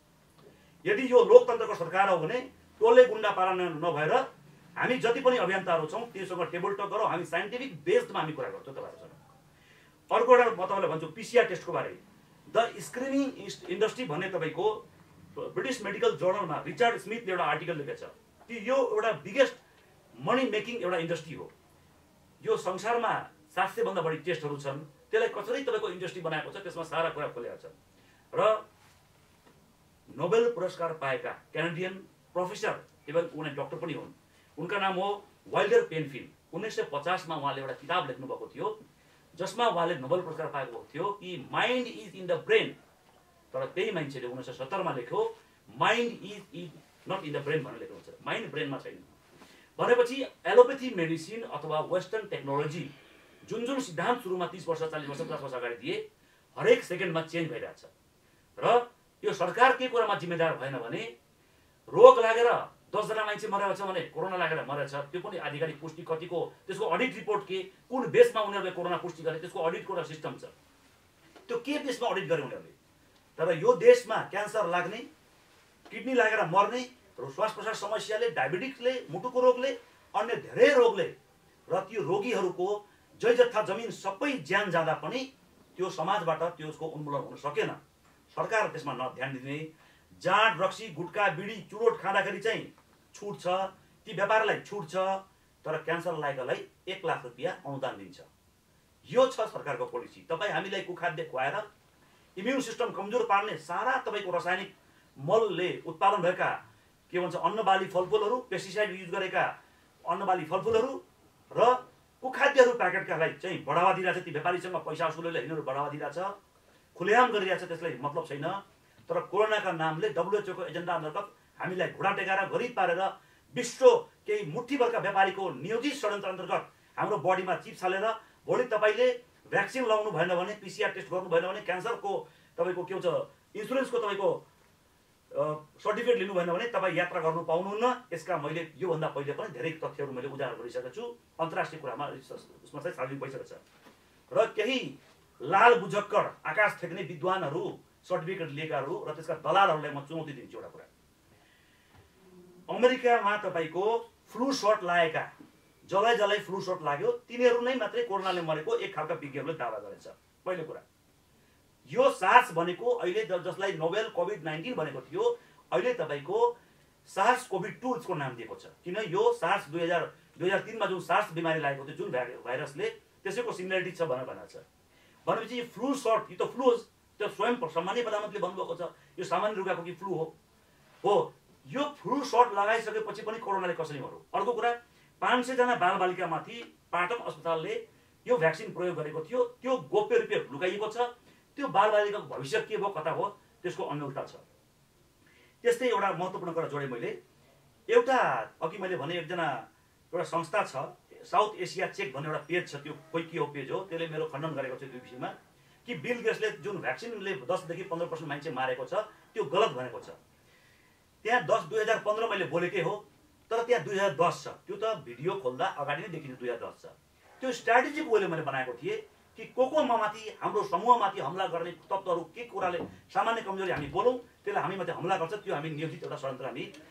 Speaker 2: यदि यो लोकतन्त्रको सरकार हो भने टोले गुण्डा पालन नभएर हामी जति पनि अभियन्ताहरू छौँ त्योसँग टेबल टक गरौँ, हामी साइन्टिफिक बेस्डमा हामी कुरा गर्छौँ तपाईँहरूसँग। अर्को एउटा म तपाईँलाई भन्छु PCR टेस्टको बारे। द स्क्रिनिङ इन्डस्ट्री भन्ने तपाईँको ब्रिटिस मेडिकल जर्नलमा रिचार्ड स्मिथले एउटा आर्टिकल लेखेको छ कि यो एउटा बिगेस्ट मनी मेकिङ एउटा इन्डस्ट्री हो। यो संसारमा 700 भन्दा बढी टेस्टहरू छन्, त्यसलाई कसरी तपाईँको इन्डस्ट्री बनाएको छ त्यसमा सारा कुरा खोलेको छ। र नोबेल पुरस्कार पाएका क्यानाडियन प्रोफेसर एवं उनी डाक्टर पनि हुन्, उनका नाम हो वाइल्डर पेनफिल्ड। 1950 मा उहाँले एउटा किताब लेख्नु भएको थियो जसमा उहाँले नोबेल पुरस्कार पाएको थियो कि mind is in the brain. तर त्यही मान्छेले 1970 मा लेख्यो mind is not in the brain भनेर लेख्नुहुन्छ, माइन्ड ब्रेनमा छैन भनेपछि एलोप्याथी मेडिसिन अथवा वेस्टर्न टेक्नोलोजी जुन सिद्धान्त सुरुमा 30 वर्ष 40 वर्ष 50 वर्ष अगाडि दिए हरेक सेकेन्डमा चेन्ज भइरहेछ। र यो सरकार के कुरामा जिम्मेदार भएन भने रोग लागेर 10 जना मान्छे मरेको छ भने कोरोना लागेर मरेछ त्यो पनि आधिकारिक पुष्टि कतिको, त्यसको अडिट रिपोर्ट के, कुन बेसमा उनीहरूले कोरोना पुष्टि गरे, त्यसको अडिटको एउटा सिस्टम छ, त्यो के बेसमा अडिट गरे उनीहरूले। तर यो देशमा क्यान्सर लाग्ने, किडनी लागेर मर्ने, श्वास प्रश्वास समस्याले, डायबिटिक्सले, मुटुको रोगले, अन्य धेरै रोगले र त्यो रोगीहरूको जय जत्था जमिन सबै ज्यान जाँदा पनि त्यो समाजबाट त्यसको उन्मूलन हुन सकेन। सरकार त्यसमा ध्यान दिने, जाँड, रक्सी, गुटखा, बिडी, चुरोट खाँदाखेरि चाहिँ छुट छ, ती व्यापारलाई छुट छ, तर क्यान्सर लागेकालाई 1 लाख रुपियाँ अनुदान दिन्छ। यो छ सरकारको पोलिसी। तपाईँ हामीलाई कुखाद्य खुवाएर इम्युन सिस्टम कमजोर पार्ने सारा तपाईँको रासायनिक मलले उत्पादन भएका के भन्छ अन्नबाली फलफुलहरू, पेस्टिसाइड युज गरेका अन्नबाली फलफुलहरू र कुखाद्यहरू प्याकेटकालाई चाहिँ बढावा दिइरहेछ। ती व्यापारीसँग पैसा वसुलेर यिनीहरू बढावा दिइरहेछ, खुलेआम गरिरहेछ, त्यसलाई मतलब छैन। तर कोरोनाका नामले WHO को एजेन्डा अन्तर्गत हामीलाई घुँडा टेकाएर गरिब पारेर विश्व केही मुठीभरका व्यापारीको नियोजित षड्यन्त्र अन्तर्गत हाम्रो बडीमा चिप्स हालेर भोलि तपाईँले भ्याक्सिन लाउनु भएन भने, PCR टेस्ट गर्नु भएन भने, क्यान्सरको तपाईँको के भन्छ इन्सुरेन्सको तपाईँको सर्टिफिकेट लिनु भएन भने तपाईँ यात्रा गर्नु पाउनुहुन्न। यसका मैले योभन्दा पहिले पनि धेरै तथ्यहरू मैले उजागर गरिसकेको छु, अन्तर्राष्ट्रिय कुरामा उसमा चाहिँ सार्वजनिक भइसकेको छ। र केही लाल बुझक्कर आकाश ठेक्ने विद्वानहरू, सर्टिफिकेट लिएकाहरू र त्यसका दलालहरूलाई म चुनौती दिन्छु। एउटा कुरा, अमेरिकामा तपाईँको फ्लू शट लागेका, जलाई फ्लू शट लाग्यो तिनीहरू नै मात्रै कोरोनाले मरेको एक खालका विज्ञहरूले दावा गरेछ। पहिलो कुरा, यो सार्स भनेको अहिले जसलाई नोबेल कोभिड-19 भनेको थियो, अहिले तपाईँको सार्स कोभिड-2 यसको नाम दिएको छ। किन यो सार्स 2003 मा जुन सार्स बिमारी लागेको थियो, जुन भाइरसले, त्यसैको सिमिलरिटी छ भनेर भनेको छ। भनेपछि यो फ्लू शट, यो त फ्लू त्यो स्वयं सामान्य प्रधानमन्त्रीले भन्नुभएको छ यो सामान्य रुगाको कि फ्लू हो। यो फ्लू शट लगाइसकेपछि पनि कोरोनाले कसरी मर्यो। अर्को कुरा, 500 जना बालबालिकामाथि पाटन अस्पतालले यो भ्याक्सिन प्रयोग गरेको थियो, त्यो गोप्य रूपले लुकाइएको छ। त्यो बालबालिकाको भविष्य के भयो, कता भयो, त्यसको अन्यलता छ। त्यस्तै एउटा महत्त्वपूर्ण कुरा जोडेँ मैले। एउटा अघि मैले भने एकजना एउटा संस्था छ, साउथ एसिया चेक भन्ने एउटा पेज छ, त्यो कोही के हो पेज हो, त्यसले मेरो खण्डन गरेको छ त्यो विषयमा कि बिल गेट्सले जुन भ्याक्सिनले 10 देखि 15% मान्छे मारेको छ त्यो गलत भनेको छ। त्यहाँ 2015 मैले बोलेकै हो, तर त्यहाँ 2010 छ। त्यो त भिडियो खोल्दा अगाडि नै देखिने 2010 छ। त्यो स्ट्राटेजिक वेले मैले बनाएको थिएँ कि माथि, हाम्रो समूहमाथि हमला गर्ने तत्त्वहरू के कुराले सामान्य कमजोरी हामी बोलौँ, त्यसलाई हामीमाथि हमला गर्छ, त्यो हामी नियोजित एउटा षड्यन्त्र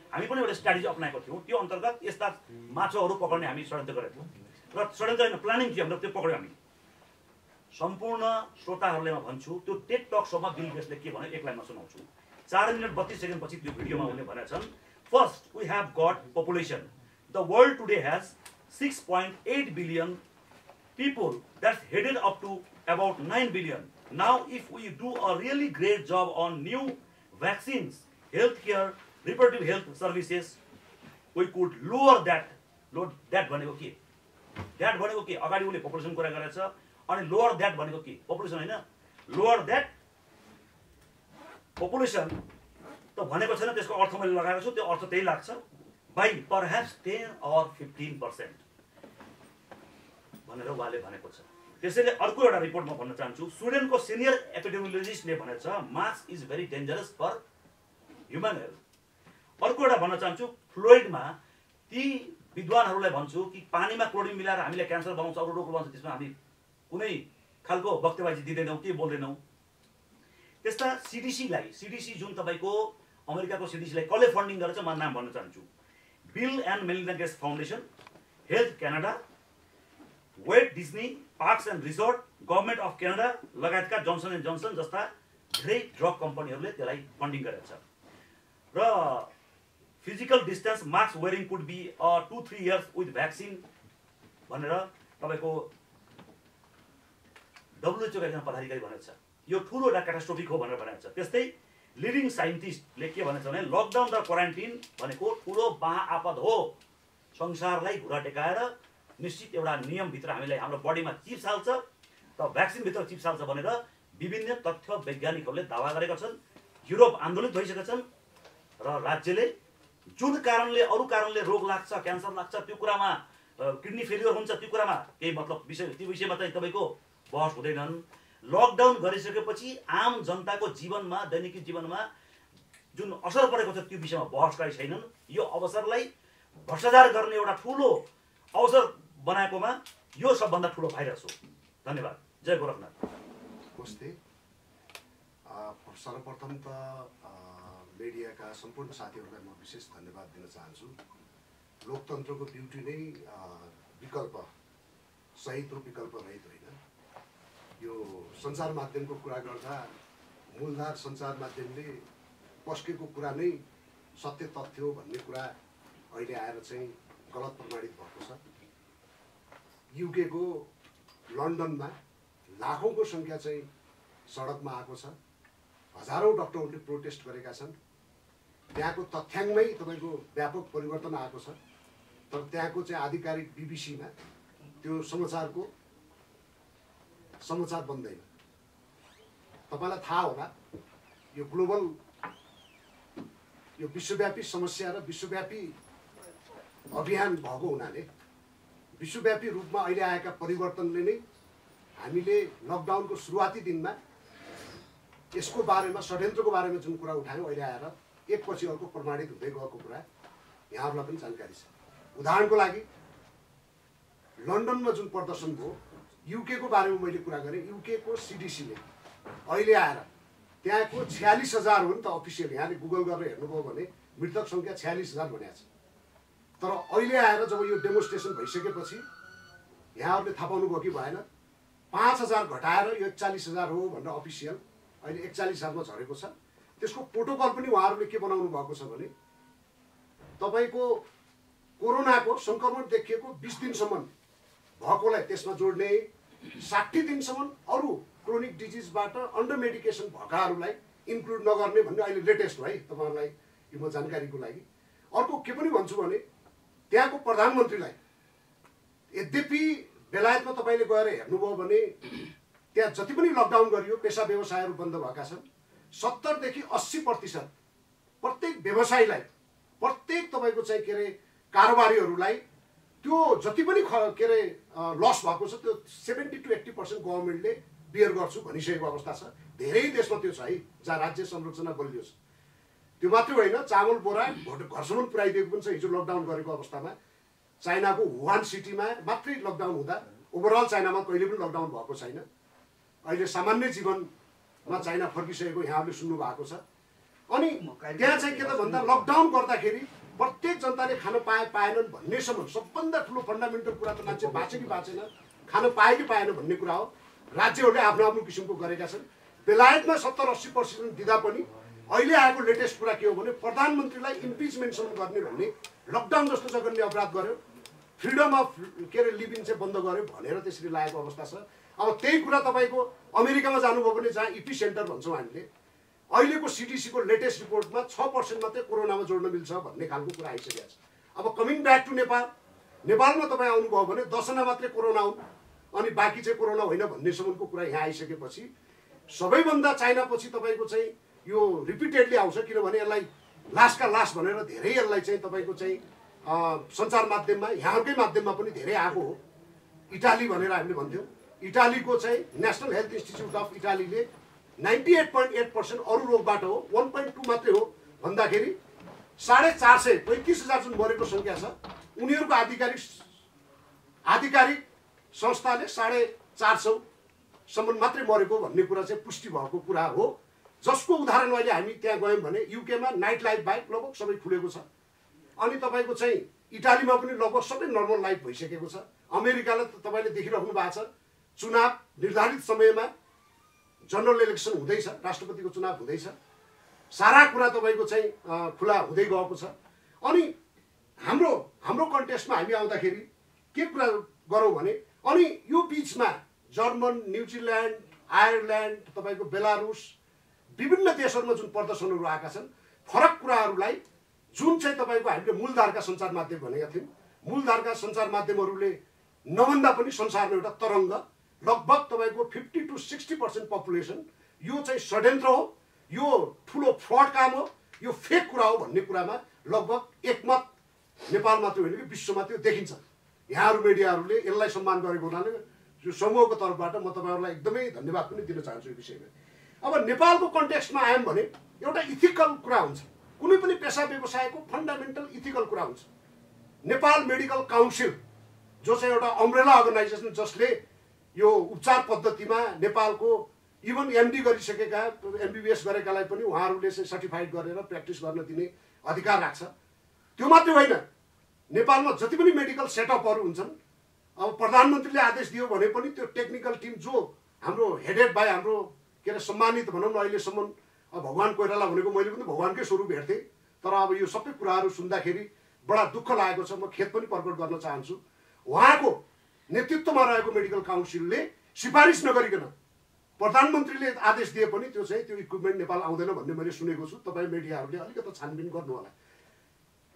Speaker 2: हामी पनि एउटा स्ट्राटेजी अप्नाएको थियौँ। त्यो अन्तर्गत यस्ता माछोहरू पक्राउने हामी षड्यन्त्र गरेको थियौँ र षड्यन्त्र प्लानिङ थियो हाम्रो, त्यो पक्र्यौँ हामी। सम्पूर्ण श्रोताहरूले म भन्छु, त्यो टेड टक सोमा बिल गेट्सले के भन्यो 1 लाइनमा सुनाउँछु। 4 मिनट 32 सेकेन्ड पछि त्यो भिडियोमा उनले भनेका छन्, first we have got population, the world today has 6.8 billion people, that's headed up to about 9 billion. Now, if we do a really great job on new vaccines, healthcare, reproductive health services, we could lower that. That भनेको के? That भनेको के? अगाडि उले population कुरा गरेछ अनि lower that भनेको के? पपुलेसन हैन? Lower that population त भनेको छैन, त्यसको अर्थ मैले लगाएको छु, त्यो अर्थ त्यही लाग्छ, by perhaps 10 or 15% भनेर उहाँले भनेको छ। त्यसैले अर्को एउटा रिपोर्ट म भन्न चाहन्छु, स्विडेनको सिनियर एपिडेमियोलोजिस्टले भनेछ mask is very dangerous for human health. अर्को एउटा भन्न चाहन्छु, फ्लोइडमा ती विद्वानहरूलाई भन्छु कि पानीमा क्लोरिन मिलाएर हामीले क्यान्सर बनाउँछ, अरू रोग बनाउँछ, त्यसमा हामी कुनै खालको वक्तव्यबाजी दिँदैनौँ, के बोल्दैनौँ। त्यस्ता सिडिसी जुन तपाईँको अमेरिकाको सिडिसीलाई कसले फन्डिङ गरेछ म नाम भन्न चाहन्छु, Bill and Melinda Gates foundation, health Canada, Walt Disney, parks and resort, government of Canada लगायतका जोन्सन एन्ड जोन्सन जस्ता धेरै ड्रग कम्पनीहरूले त्यसलाई फन्डिङ गरेको छ। र physical distance mask wearing could be 2-3 years with vaccine भनेर तपाईँको WHO का एकजना पदाधिकारी भनेको छ। यो ठुलो एउटा क्याटास्ट्रोफिक हो भनेर भनेको छ। त्यस्तै लिडिङ साइन्टिस्टले के भनेको छ भने लकडाउन र क्वारेन्टिन भनेको ठुलो महाआपद हो, संसारलाई घुरा टेकाएर निश्चित एउटा नियमभित्र हामीलाई हाम्रो बडीमा चिप्स हाल्छ र भ्याक्सिनभित्र चिप्स हाल्छ भनेर विभिन्न तथ्य वैज्ञानिकहरूले दावा गरेका छन्। युरोप आन्दोलित भइसकेका छन् र राज्यले जुन कारणले अरू कारणले रोग लाग्छ, क्यान्सर लाग्छ, त्यो कुरामा किडनी फेलियर हुन्छ, त्यो कुरामा केही मतलब त्यो विषयमा चाहिँ तपाईँको बहस हुँदैनन्। लकडाउन गरिसकेपछि आम जनताको जीवनमा, दैनिक जीवनमा जुन असर परेको छ त्यो विषयमा बहसका छैनन्। यो अवसरलाई भ्रष्टाचार गर्ने एउटा ठुलो अवसर बनाएकोमा यो सबभन्दा ठुलो भाइरस हो। धन्यवाद। जय गोरखनाथ।
Speaker 3: नमस्ते। सर्वप्रथम त मिडियाका सम्पूर्ण साथीहरूलाई म विशेष धन्यवाद दिन चाहन्छु। लोकतन्त्रको ब्युटी नै विकल्प सहित हो, विकल्प रहित होइन। यो सञ्चार माध्यमको कुरा गर्दा मूलधार सञ्चार माध्यमले पस्केको कुरा नै सत्य तथ्य हो भन्ने कुरा अहिले आएर चाहिँ गलत प्रमाणित भएको छ। युकेको लन्डनमा लाखौँको सङ्ख्या चाहिँ सडकमा आएको छ, हजारौँ डक्टरहरूले प्रोटेस्ट गरेका छन्। त्यहाँको तथ्याङ्कमै तपाईँको व्यापक परिवर्तन आएको छ, तर त्यहाँको चाहिँ आधिकारिक बीबीसीमा त्यो समाचार बन्दैन। तपाईँलाई थाहा होला यो ग्लोबल, यो विश्वव्यापी समस्या र विश्वव्यापी अभियान भएको हुनाले विश्वव्यापी रूपमा अहिले आएका परिवर्तनले नै हामीले लकडाउनको सुरुवाती दिनमा यसको बारेमा, षड्यन्त्रको बारेमा जुन कुरा उठायौँ, अहिले आएर एकपछि अर्को प्रमाणित हुँदै गएको कुरा यहाँहरूलाई पनि जानकारी छ। उदाहरणको लागि लन्डनमा जुन प्रदर्शन भयो, युकेको बारेमा मैले कुरा गरेँ, युकेको सिडिसीले अहिले आएर त्यहाँको 46,000 हो नि त अफिसियल, यहाँले गुगल गरेर हेर्नुभयो भने मृतक सङ्ख्या 46,000 भनेको छ। तर अहिले आएर जब यो डेमोन्स्ट्रेसन भइसकेपछि यहाँहरूले थाहा पाउनुभयो कि भएन, 5,000 घटाएर यो 41,000 हो भनेर अफिसियल अहिले 41,000मा झरेको छ। त्यसको प्रोटोकल पनि उहाँहरूले के बनाउनु भएको छ भने तपाईँको कोरोनाको सङ्क्रमण देखिएको 20 दिनसम्म भएकोलाई त्यसमा जोड्ने, 60 दिनसम्म अरू क्रोनिक डिजिजबाट अन्डर मेडिकेसन भएकाहरूलाई इन्क्लुड नगर्ने भन्ने अहिले लेटेस्ट हो है, तपाईँहरूलाई यो म जानकारीको लागि। अर्को के पनि भन्छु भने त्यहाँको प्रधानमन्त्रीलाई, यद्यपि बेलायतमा तपाईँले गएर हेर्नुभयो भने त्यहाँ जति पनि लकडाउन गरियो पेसा व्यवसायहरू बन्द भएका छन्। 70 देखि 80% प्रत्येक व्यवसायीलाई, प्रत्येक तपाईँको चाहिँ के अरे कारोबारीहरूलाई त्यो जति पनि के अरे लस भएको छ त्यो 70 to 80% गभर्मेन्टले बियर गर्छु भनिसकेको अवस्था छ। धेरै देशमा त्यो छ है जहाँ राज्य संरचना बलियो छ। त्यो मात्रै होइन, चामल बोरा घरसम्म पुऱ्याइदिएको पनि छ। हिजो लकडाउन गरेको अवस्थामा चाइनाको वुहान सिटीमा मात्रै लकडाउन हुँदा ओभरअल चाइनामा कहिले पनि लकडाउन भएको छैन। अहिले सामान्य जीवनमा चाइना फर्किसकेको यहाँहरूले सुन्नु भएको छ। अनि त्यहाँ चाहिँ के त भन्दा लकडाउन गर्दाखेरि प्रत्येक जनताले खान पाएनन् भन्नेसम्म सबभन्दा ठुलो फन्डामेन्टल कुरा त मान्छे बाँच्यो कि बाँचेन, खान पाए कि पाएन भन्ने कुरा हो। राज्यहरूले आफ्नो आफ्नो किसिमको गरेका छन्। बेलायतमा 70-80% दिँदा पनि अहिले आएको लेटेस्ट कुरा के हो भने प्रधानमन्त्रीलाई इम्पिचमेन्टसम्म गर्ने भन्ने लकडाउन जस्तो जघन्य अपराध गर्यो। फ्रिडम अफ के अरे लिभिङ चाहिँ बन्द गर्यो भनेर त्यसरी लागेको अवस्था छ। अब त्यही कुरा तपाईँको अमेरिकामा जानुभयो भने जहाँ इपी सेन्टर भन्छौँ हामीले, अहिलेको सिडिसीको लेटेस्ट रिपोर्टमा 6% मात्रै कोरोनामा जोड्न मिल्छ भन्ने खालको कुरा आइसकेको छ। अब कमिङ ब्याक टु नेपाल, नेपालमा तपाईँ आउनुभयो भने 10 जना मात्रै कोरोना हुन् अनि बाँकी चाहिँ कोरोना होइन भन्नेसम्मको कुरा यहाँ आइसकेपछि सबैभन्दा चाइनापछि तपाईँको चाहिँ यो रिपिटेडली आउँछ, किनभने यसलाई लासका लास भनेर धेरै यसलाई चाहिँ तपाईँको चाहिँ सञ्चार माध्यममा यहाँकै माध्यममा पनि धेरै आएको हो। इटाली भनेर हामीले भन्थ्यौँ, इटालीको चाहिँ नेसनल हेल्थ इन्स्टिच्युट अफ इटालीले 98.8% अरू रोगबाट हो, 1.2 मात्रै हो भन्दाखेरि 435,000 जुन मरेको सङ्ख्या छ, उनीहरूको आधिकारिक संस्थाले 450 सम्म मात्रै मरेको भन्ने कुरा चाहिँ पुष्टि भएको कुरा हो। जसको उदाहरण अहिले हामी त्यहाँ गयौँ भने युकेमा नाइट लाइफ बाहेक लगभग सबै खुलेको छ, अनि तपाईँको चाहिँ इटालीमा पनि लगभग सबै नर्मल लाइफ भइसकेको छ। अमेरिकालाई तपाईँले देखिराख्नु भएको छ, चुनाव निर्धारित समयमा जनरल इलेक्सन हुँदैछ, राष्ट्रपतिको चुनाव हुँदैछ, सारा कुरा तपाईँको चाहिँ खुला हुँदै गएको छ। अनि हाम्रो कन्टेस्टमा हामी आउँदाखेरि के कुरा गरौँ भने, अनि यो बिचमा जर्मन, न्युजिल्यान्ड, आयरल्यान्ड, तपाईँको बेलारुस, विभिन्न देशहरूमा जुन प्रदर्शनहरू आएका छन्, फरक कुराहरूलाई जुन चाहिँ तपाईँको हामीले मूलधारका सञ्चार माध्यम भनेका थियौँ, मूलधारका सञ्चार माध्यमहरूले नभन्दा पनि संसारमा एउटा तरङ्ग लगभग तपाईँको 50 to 60% पपुलेसन यो चाहिँ षड्यन्त्र हो, यो ठुलो फ्रड काम हो, यो फेक कुरा हो भन्ने कुरामा लगभग एकमत नेपाल मात्रै होइन कि विश्वमा त्यो देखिन्छ। यहाँहरू मिडियाहरूले यसलाई सम्मान गरेको हुनाले यो समूहको तर्फबाट म तपाईँहरूलाई एकदमै धन्यवाद पनि दिन चाहन्छु यो विषयमा। अब नेपालको कन्टेक्स्टमा आयौँ भने एउटा इथिकल कुरा हुन्छ, कुनै पनि पेसा व्यवसायको फन्डामेन्टल इथिकल कुरा हुन्छ। नेपाल मेडिकल काउन्सिल जो चाहिँ एउटा अम्ब्रेला अर्गनाइजेसन जसले यो उपचार पद्धतिमा नेपालको इभन एमडी गरिसकेका एमबिबिएस गरेकालाई पनि उहाँहरूले चाहिँ सर्टिफाइड गरेर प्र्याक्टिस गर्न दिने अधिकार राख्छ। त्यो मात्रै होइन, नेपालमा जति पनि मेडिकल सेटअपहरू हुन्छन्, अब प्रधानमन्त्रीले आदेश दियो भने पनि त्यो टेक्निकल टिम जो हाम्रो हेडेड बाई हाम्रो के अरे सम्मानित भनौँ न अहिलेसम्म भगवान् कोइराला भनेको मैले पनि भगवान्कै स्वरूप हेर्थेँ, तर अब यो सबै कुराहरू सुन्दाखेरि बडा दुःख लागेको छ। म खेद पनि प्रकट गर्न चाहन्छु, उहाँको नेतृत्वमा रहेको मेडिकल काउन्सिलले सिफारिस नगरिकन प्रधानमन्त्रीले आदेश दिए पनि त्यो चाहिँ त्यो इक्विपमेन्ट नेपाल आउँदैन भन्ने मैले सुनेको छु। तपाईँ मिडियाहरूले अलिकति छानबिन गर्नु होला।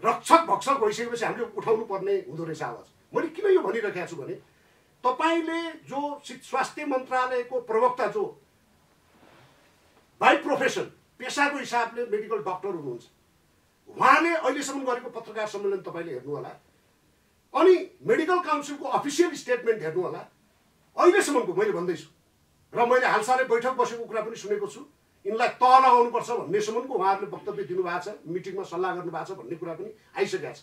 Speaker 3: रक्षक भक्षक भइसकेपछि हामीले उठाउनु पर्ने हुँदो रहेछ आवाज। मैले किन यो भनिरहेको छु भने तपाईँले जो स्वास्थ्य मन्त्रालयको प्रवक्ता जो बाई प्रोफेसन पेसाको हिसाबले मेडिकल डक्टर हुनुहुन्छ, उहाँले अहिलेसम्म गरेको पत्रकार सम्मेलन तपाईँले हेर्नु होला, अनि मेडिकल काउन्सिलको अफिसियल स्टेटमेन्ट हेर्नु होला। अहिलेसम्मको मैले भन्दैछु र मैले हालसालै बैठक बसेको कुरा पनि सुनेको छु, यिनलाई तह लगाउनुपर्छ भन्नेसम्मको उहाँहरूले वक्तव्य दिनुभएको छ, मिटिङमा सल्लाह गर्नुभएको छ भन्ने कुरा पनि आइसकेको छ।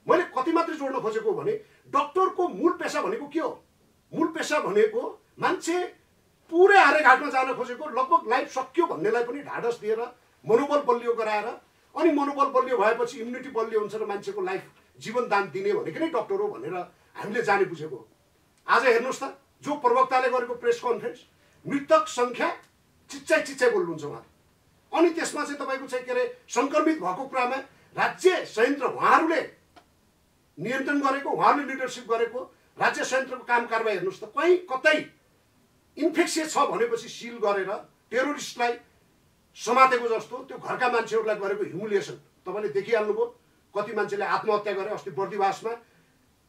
Speaker 3: मैले कति मात्रै जोड्न खोजेको भने डक्टरको मूल पेसा भनेको के हो? मूल पेसा भनेको मान्छे पुरै हारेघाटमा जान खोजेको लगभग लाइफ सकियो भन्नेलाई पनि ढाडस दिएर मनोबल बलियो गराएर, अनि मनोबल बलियो भएपछि इम्युनिटी बलियो हुन्छ र मान्छेको लाइफ जीवनदान दिने भनेको नै डक्टर हो भनेर हामीले जाने बुझेको। आज हेर्नुहोस् त, जो प्रवक्ताले गरेको प्रेस कन्फरेन्स, मृतक सङ्ख्या चिच्चाइ बोल्नुहुन्छ उहाँ, अनि त्यसमा चाहिँ तपाईँको चाहिँ के अरे सङ्क्रमित भएको कुरामा राज्य संयन्त्र उहाँहरूले नियन्त्रण गरेको, उहाँहरूले लिडरसिप गरेको राज्य संयन्त्रको काम कारबाही हेर्नुहोस् त, कहीँ कतै इन्फेक्सियस छ भनेपछि सिल गरेर टेरोरिस्टलाई समातेको जस्तो त्यो घरका मान्छेहरूलाई गरेको ह्युमिलिएसन तपाईँले देखिहाल्नुभयो। कति मान्छेले आत्महत्या गरे। अस्ति बर्दिवासमा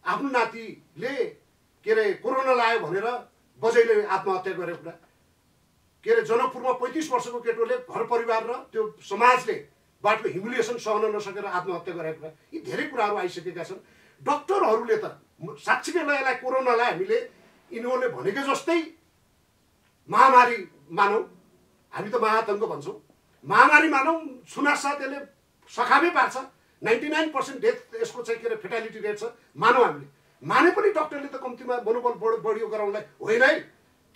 Speaker 3: आफ्नो नातिले के अरे कोरोना लाग्यो भनेर बजैले आत्महत्या गरेको कुरा, के अरे जनकपुरमा 35 वर्षको केटोले घर परिवार र त्यो समाजले बाटो ह्युमिलिएसन सहन नसकेर आत्महत्या गरेको कुरा, यी धेरै कुराहरू आइसकेका छन्। डक्टरहरूले त साँच्चीकै यसलाई कोरोनालाई हामीले यिनीहरूले भनेको जस्तै महामारी मानौँ, हामी त महाआतङ्क भन्छौँ, महामारी मानौँ, सुनासा त्यसले सखाबै पार्छ, 99% डेथ यसको चाहिँ के अरे फेटालिटी रेट छ मानौँ हामीले, माने पनि डक्टरले त कम्तीमा मनोबल बढियो गराउनलाई होइन है,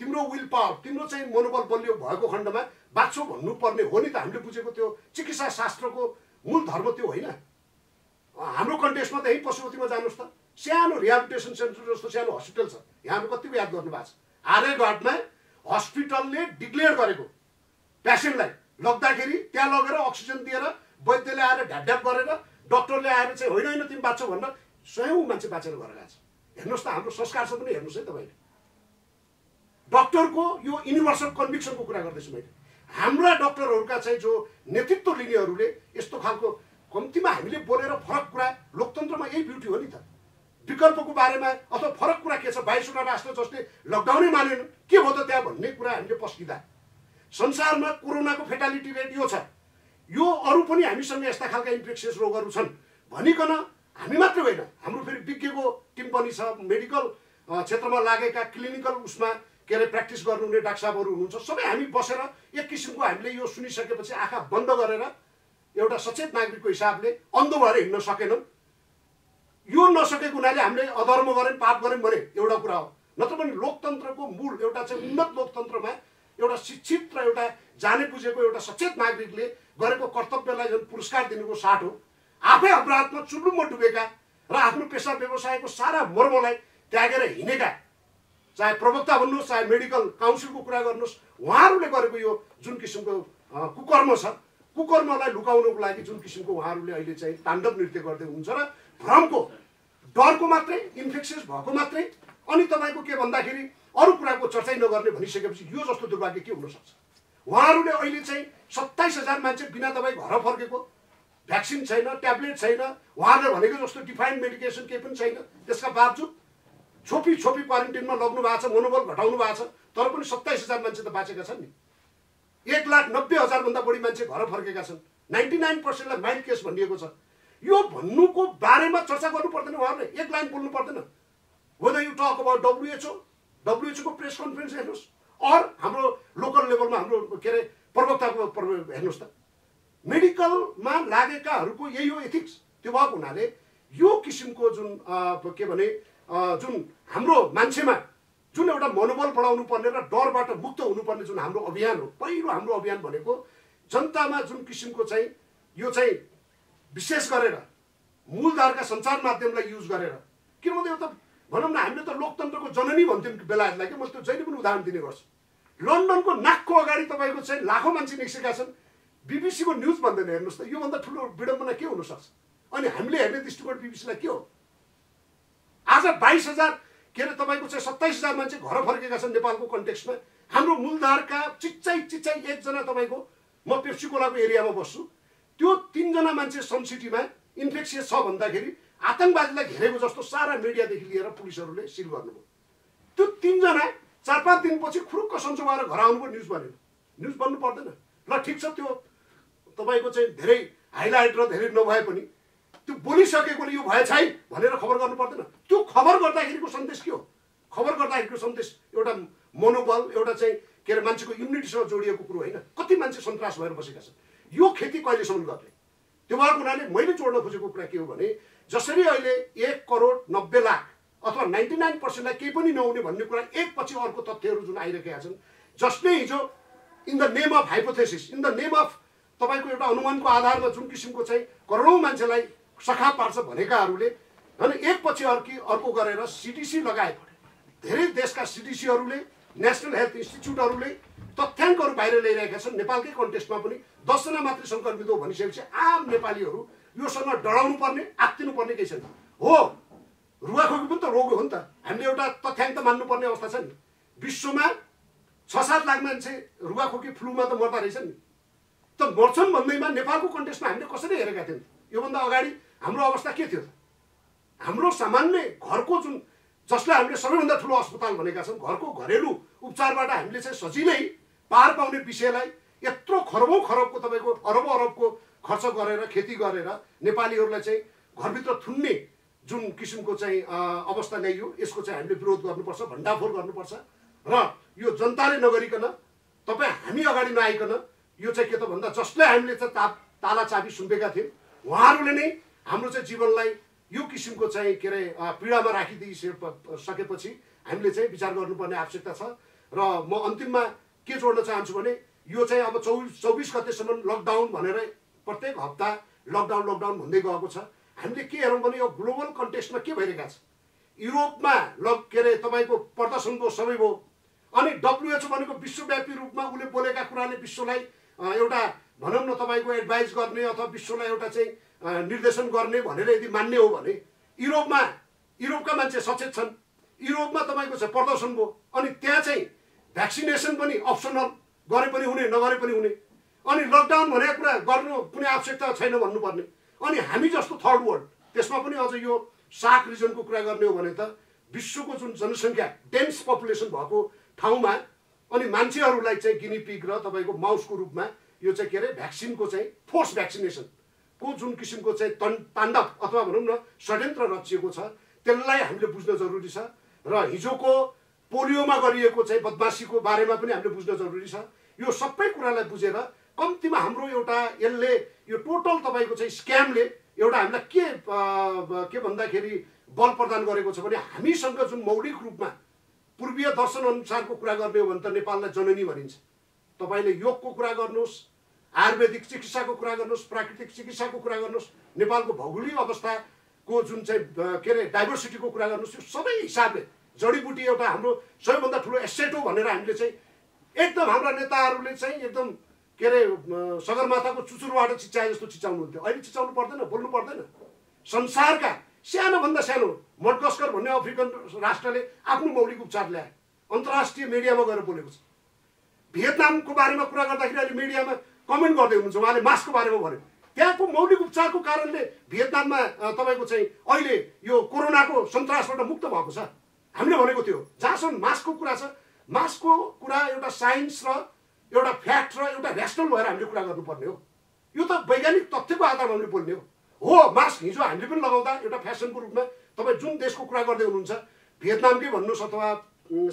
Speaker 3: तिम्रो विल पावर, तिम्रो चाहिँ मनोबल बलियो भएको खण्डमा बाँच्छौ भन्नुपर्ने हो नि त। हामीले बुझेको त्यो चिकित्सा शास्त्रको मूल धर्म त्यो होइन। हाम्रो कन्टेक्स्टमा त यही पशुपतिमा जानुहोस् त, सानो रिहाबिलिटेसन सेन्टर जस्तो सानो हस्पिटल छ, यहाँहरू कतिको याद गर्नु भएको छ, आर्यघाटमा हस्पिटलले डिक्लेयर गरेको पेसेन्टलाई लग्दाखेरि त्यहाँ लगेर अक्सिजन दिएर वैद्यले आएर ढ्यापढ्याप गरेर डक्टरले आएर चाहिँ होइन तिमी बाँच्छौ भनेर स्वयं मान्छे बाँचेर घर गएको छ। हेर्नुहोस् त हाम्रो संस्कार छ पनि हेर्नुहोस् है तपाईँले। डक्टरको यो युनिभर्सल कन्भिक्सनको कुरा गर्दैछु मैले। हाम्रा डक्टरहरूका चाहिँ जो नेतृत्व लिनेहरूले यस्तो खालको कम्तीमा हामीले बोलेर फरक कुरा, लोकतन्त्रमा यही ब्युटी हो नि त। विकल्पको बारेमा अथवा फरक कुरा के छ, 22वटा राष्ट्र जसले लकडाउनै मानेन के भयो त त्यहाँ भन्ने कुरा हामीले पस्किँदा संसारमा कोरोनाको फेटालिटी रेट यो छ, यो अरू पनि हामीसँग यस्ता खालका इन्फेक्सियस रोगहरू छन् भनिकन हामी मात्रै होइन, हाम्रो फेरि विज्ञको टिम पनि छ, मेडिकल क्षेत्रमा लागेका क्लिनिकल उसमा के अरे प्र्याक्टिस गर्नुहुने डाक्टर साहबहरू हुनुहुन्छ, सबै हामी बसेर एक किसिमको हामीले यो सुनिसकेपछि आँखा बन्द गरेर एउटा सचेत नागरिकको हिसाबले अन्धो भएर हिँड्न सकेनौँ। यो नसकेको हुनाले हामीले अधर्म गऱ्यौँ, पाप गऱ्यौँ भने एउटा कुरा हो। नत्र पनि लोकतन्त्रको मूल एउटा चाहिँ उन्नत लोकतन्त्रमा एउटा शिक्षित र एउटा जाने बुझेको एउटा सचेत नागरिकले गरेको कर्तव्यलाई जुन पुरस्कार दिनुको साट हो। आफै अपराधमा चुल्लुममा डुबेका र आफ्नो पेसा व्यवसायको सारा मर्मलाई त्यागेर हिँडेका, चाहे प्रवक्ता भन्नुहोस् चाहे मेडिकल काउन्सिलको कुरा गर्नुहोस्, उहाँहरूले गरेको यो जुन किसिमको कुकर्म छ, कुकर्मलाई लुकाउनको लागि जुन किसिमको उहाँहरूले अहिले चाहिँ ताण्डव नृत्य गर्दै हुनुहुन्छ र भ्रमको डरको मात्रै, इन्फेक्सियस भएको मात्रै, अनि तपाईँको के भन्दाखेरि अरू कुराको चर्चै नगर्ने भनिसकेपछि यो जस्तो दुर्भाग्य के हुनसक्छ। उहाँहरूले अहिले चाहिँ 27,000 मान्छे बिना दबाई घर फर्केको, भ्याक्सिन छैन, ट्याब्लेट छैन, उहाँहरूले भनेको जस्तो डिफाइन्ड मेडिकेसन केही पनि छैन, त्यसका बावजुद छोपी क्वारेन्टिनमा लग्नु भएको छ, मनोबल घटाउनु भएको छ, तर पनि 27,000 मान्छे त बाँचेका छन् नि। 1,90,000 भन्दा बढी मान्छे घर फर्केका छन्। 99%लाई माइल्ड केस भनिएको छ। यो भन्नुको बारेमा चर्चा गर्नु पर्दैन, उहाँहरूले एक लाइन बोल्नु पर्दैन। Whether you talk about WHO को प्रेस कन्फरेन्स हेर्नुहोस्, और हाम्रो लोकल लेभलमा हाम्रो के अरे प्रवक्ताको हेर्नुहोस् त, मेडिकलमा लागेकाहरूको यही हो एथिक्स। त्यो भएको हुनाले यो किसिमको जुन के भने जुन हाम्रो मान्छेमा जुन एउटा मनोबल बढाउनु पर्ने र डरबाट मुक्त हुनुपर्ने जुन हाम्रो अभियान हो, पहिलो हाम्रो अभियान भनेको जनतामा जुन किसिमको चाहिँ यो चाहिँ विशेष गरेर मूलधारका सञ्चार माध्यमलाई युज गरेर, किनभने यो त भनौँ न हामीले त लोकतन्त्रको जननी भन्थ्यौँ बेलायतलाई, कि म त्यो जहिले पनि उदाहरण दिने गर्छु। लन्डनको नाकको अगाडि तपाईँको चाहिँ लाखौँ मान्छे निस्केका छन्, बीबीसीको न्युज भन्दैन। हेर्नुहोस् त, योभन्दा ठुलो विडम्बना के हुनसक्छ। अनि हामीले हेर्ने दृष्टिकोण बीबीसीलाई के हो। आज 22,000 के अरे तपाईँको चाहिँ 27,000 मान्छे घर फर्केका छन् नेपालको कन्टेक्स्टमा। हाम्रो मूलधारका चिच्चाइ एकजना तपाईँको, म पेप्सीकोलाको एरियामा बस्छु, त्यो 3 जना मान्छे सन सिटीमा इन्फेक्सियस छ भन्दाखेरि आतङ्कवादीलाई घेरेको जस्तो सारा मिडियादेखि लिएर पुलिसहरूले सिल गर्नुभयो। त्यो 3 जना 4-5 दिनपछि खुरुक्क सन्चो भएर घर आउनुभयो, न्युज बनेन। न्युज बन्नु पर्दैन ल, ठिक छ, त्यो तपाईँको चाहिँ धेरै हाइलाइट र धेरै नभए पनि त्यो बोलिसकेकोले यो भएछ है भनेर खबर गर्नु पर्दैन। त्यो खबर गर्दाखेरिको सन्देश के हो। खबर गर्दाखेरिको सन्देश एउटा मनोबल, एउटा चाहिँ के अरे मान्छेको इम्युनिटीसँग जोडिएको कुरो होइन। कति मान्छे सन्तास भएर बसेका छन्, यो खेती कहिलेसम्म गर्ने। त्यो भएको हुनाले मैले जोड्न खोजेको कुरा के हो भने, जसरी अहिले 1,90,00,000 अथवा 99%लाई केही पनि नहुने भन्ने कुरा एकपछि अर्को तथ्यहरू जुन आइरहेका छन्, जसले हिजो in the name of hypothesis, in the name of तपाईँको एउटा अनुमानको आधारमा जुन किसिमको चाहिँ करोडौँ मान्छेलाई सखा पार्छ भनेकाहरूले, होइन, एकपछि अर्को गरेर सिडिसी लगायत धेरै देशका सिडिसीहरूले, नेसनल हेल्थ इन्स्टिच्युटहरूले तथ्याङ्कहरू बाहिर ल्याइरहेका छन्। नेपालकै कन्टेक्स्टमा पनि 10 जना मात्रै सङ्क्रमित हो भनिसकेपछि आम नेपालीहरू योसँग डराउनु पर्ने, आत्तिनु पर्ने केही छैन। हो, रुगाखोकी पनि त रोग हो नि त, हामीले एउटा तथ्याङ्क मान्नुपर्ने अवस्था छ नि। विश्वमा 6-7 लाख मान्छे रुगाखोकी फ्लूमा त मर्दा रहेछन् नि, त मर्छन् भन्दैमा नेपालको कन्टेक्स्टमा हामीले कसरी हेरेका थियौँ। योभन्दा अगाडि हाम्रो अवस्था के थियो त। हाम्रो सामान्य घरको जुन, जसलाई हामीले सबैभन्दा ठुलो अस्पताल भनेका छौँ, घरको घरेलु उपचारबाट हामीले चाहिँ सजिलै पार पाउने विषयलाई यत्रो खरबौँ खरबको तपाईँको अरबौँ खर्च गरेर खेती गरेर नेपालीहरूलाई चाहिँ घरभित्र थुन्ने जुन किसिमको चाहिँ अवस्था ल्याइयो, यसको चाहिँ हामीले विरोध गर्नुपर्छ, भण्डाफोर गर्नुपर्छ। र यो जनताले नगरिकन, तपाईँ हामी अगाडि नआइकन यो चाहिँ के त भन्दा जसले हामीले चाहिँ ताला चाबी सुम्पेका थियौँ, उहाँहरूले नै हाम्रो चाहिँ जीवनलाई यो किसिमको चाहिँ के अरे पीडामा राखिदिइसकेपछि हामीले चाहिँ विचार गर्नुपर्ने आवश्यकता छ। र म अन्तिममा के जोड्न चाहन्छु भने, यो चाहिँ अब 24 गतेसम्म लकडाउन भनेर प्रत्येक हप्ता लकडाउन भन्दै गएको छ। हामीले के हेरौँ भने यो ग्लोबल कन्टेक्स्टमा के भइरहेको छ। युरोपमा के अरे तपाईँको प्रदर्शनको समय भयो, अनि WHO भनेको विश्वव्यापी रूपमा उसले बोलेका कुराले विश्वलाई एउटा भनौँ न तपाईँको एडभाइस गर्ने अथवा विश्वलाई एउटा चाहिँ निर्देशन गर्ने भनेर यदि मान्ने हो भने युरोपका मान्छे सचेत छन्। युरोपमा तपाईँको चाहिँ प्रदर्शन भयो, अनि त्यहाँ चाहिँ भ्याक्सिनेसन पनि अप्सनल, गरे पनि हुने नगरे पनि हुने, अनि लकडाउन भनेको कुरा गर्नु कुनै आवश्यकता छैन भन्नुपर्ने। अनि हामी जस्तो थर्ड वर्ल्ड, त्यसमा पनि अझ यो सार्क रिजनको कुरा गर्ने हो भने त विश्वको जुन जनसङ्ख्या डेन्स पपुलेसन भएको ठाउँमा अनि मान्छेहरूलाई चाहिँ गिनी पिग र तपाईँको माउसको रूपमा यो चाहिँ के अरे भ्याक्सिनको चाहिँ फोर्स भ्याक्सिनेसनको जुन किसिमको चाहिँ ताण्डव अथवा भनौँ न षड्यन्त्र रचिएको छ, त्यसलाई हामीले बुझ्न जरुरी छ। र हिजोको पोलियोमा गरिएको चाहिँ बदमासीको बारेमा पनि हामीले बुझ्न जरुरी छ। यो सबै कुरालाई बुझेर कम्तीमा हाम्रो एउटा यसले यो टोटल तपाईँको चाहिँ स्क्यामले एउटा हामीलाई के भन्दाखेरि बल प्रदान गरेको छ भने हामीसँग जुन मौलिक रूपमा पूर्वीय दर्शन अनुसारको कुरा गर्ने हो भने त नेपाललाई जननी भनिन्छ। तपाईँले योगको कुरा गर्नुहोस्, आयुर्वेदिक चिकित्साको कुरा गर्नुहोस्, प्राकृतिक चिकित्साको कुरा गर्नुहोस्, नेपालको भौगोलिक अवस्थाको जुन चाहिँ के अरे डाइभर्सिटीको कुरा गर्नुहोस्, यो सबै हिसाबले जडीबुटी एउटा हाम्रो सबैभन्दा ठुलो एसेट हो भनेर हामीले चाहिँ एकदम हाम्रा नेताहरूले चाहिँ एकदम के अरे सगरमाथाको चुचुरोबाट चिच्चाए जस्तो चिचाउनुहुन्थ्यो। अहिले चिचाउनु पर्दैन, बोल्नु पर्दैन। संसारका सानोभन्दा सानो मडगस्कर भन्ने अफ्रिकन राष्ट्रले आफ्नो मौलिक उपचार ल्याए, अन्तर्राष्ट्रिय मिडियामा गएर बोलेको छ। भियतनामको बारेमा कुरा गर्दाखेरि अहिले मिडियामा कमेन्ट गर्दै हुनुहुन्छ, उहाँले मास्कको बारेमा भन्यो। त्यहाँको मौलिक उपचारको कारणले भियतनाममा तपाईँको चाहिँ अहिले यो कोरोनाको सन्तासबाट मुक्त भएको छ। हामीले भनेको थियो जहाँसम्म मास्कको कुरा छ, मास्कको कुरा एउटा साइन्स र एउटा फ्याक्ट र एउटा ऱ्यासनल भएर हामीले कुरा गर्नुपर्ने हो। यो त वैज्ञानिक तथ्यको आधारमा हामीले बोल्ने हो। मास्क हिजो हामीले पनि लगाउँदा एउटा फेसनको रूपमा तपाईँ जुन देशको कुरा गर्दै हुनुहुन्छ, भियतनामकै भन्नुहोस् अथवा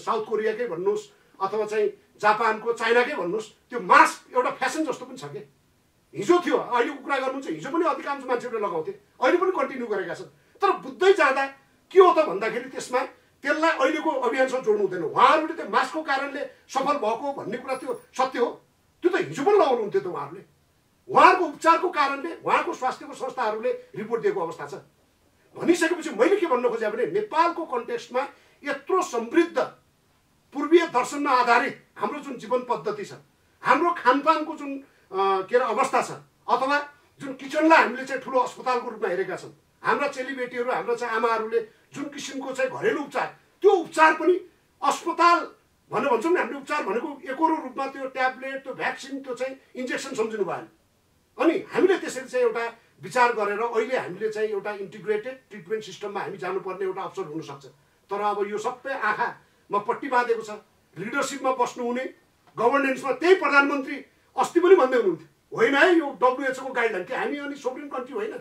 Speaker 3: साउथ कोरियाकै भन्नुहोस् अथवा चाहिँ जापानको चाइनाकै भन्नुहोस्, त्यो मास्क एउटा फेसन जस्तो पनि छ कि हिजो थियो। अहिलेको कुरा गर्नुहुन्छ, हिजो पनि अधिकांश मान्छेहरूले लगाउँथे, अहिले पनि कन्टिन्यू गरेका छन्। तर बुझ्दै जाँदा के हो त भन्दाखेरि त्यसमा त्यसलाई अहिलेको अभियानसँग जोड्नु हुँदैन। उहाँहरूले त्यो मास्कको कारणले सफल भएको भन्ने कुरा त्यो सत्य हो, त्यो त हिजो पनि लगाउनुहुन्थ्यो त उहाँहरूले। उहाँहरूको उपचारको कारणले उहाँको स्वास्थ्यको संस्थाहरूले रिपोर्ट दिएको अवस्था छ। भनिसकेपछि मैले के भन्न खोजेँ भने नेपालको कन्टेक्स्टमा यत्रो समृद्ध पूर्वीय दर्शनमा आधारित हाम्रो जुन जीवन पद्धति छ, हाम्रो खानपानको जुन के अरे अवस्था छ, अथवा जुन किचनलाई हामीले चाहिँ ठुलो अस्पतालको रूपमा हेरेका छन्, हाम्रा चेलीबेटीहरू हाम्रा चाहिँ आमाहरूले जुन किसिमको चाहिँ घरेलु उपचार, त्यो उपचार पनि अस्पताल भनेर भन्छौँ नि हामीले, उपचार भनेको एकरो रूपमा त्यो ट्याब्लेट, त्यो भ्याक्सिन, त्यो चाहिँ इन्जेक्सन सम्झिनु भएन। अनि हामीले त्यसरी चाहिँ एउटा विचार गरेर अहिले हामीले चाहिँ एउटा इन्टिग्रेटेड ट्रिटमेन्ट सिस्टममा हामी जानुपर्ने एउटा अवसर हुनसक्छ। तर अब यो सबै आँखामा पट्टी बाँधेको छ। लिडरसिपमा बस्नुहुने, गभर्नेन्समा त्यही प्रधानमन्त्री अस्ति पनि भन्दै हुनुहुन्थ्यो, होइन है यो WHO को गाइडलाइन कि हामी अनि सोभरेन कन्ट्री होइन,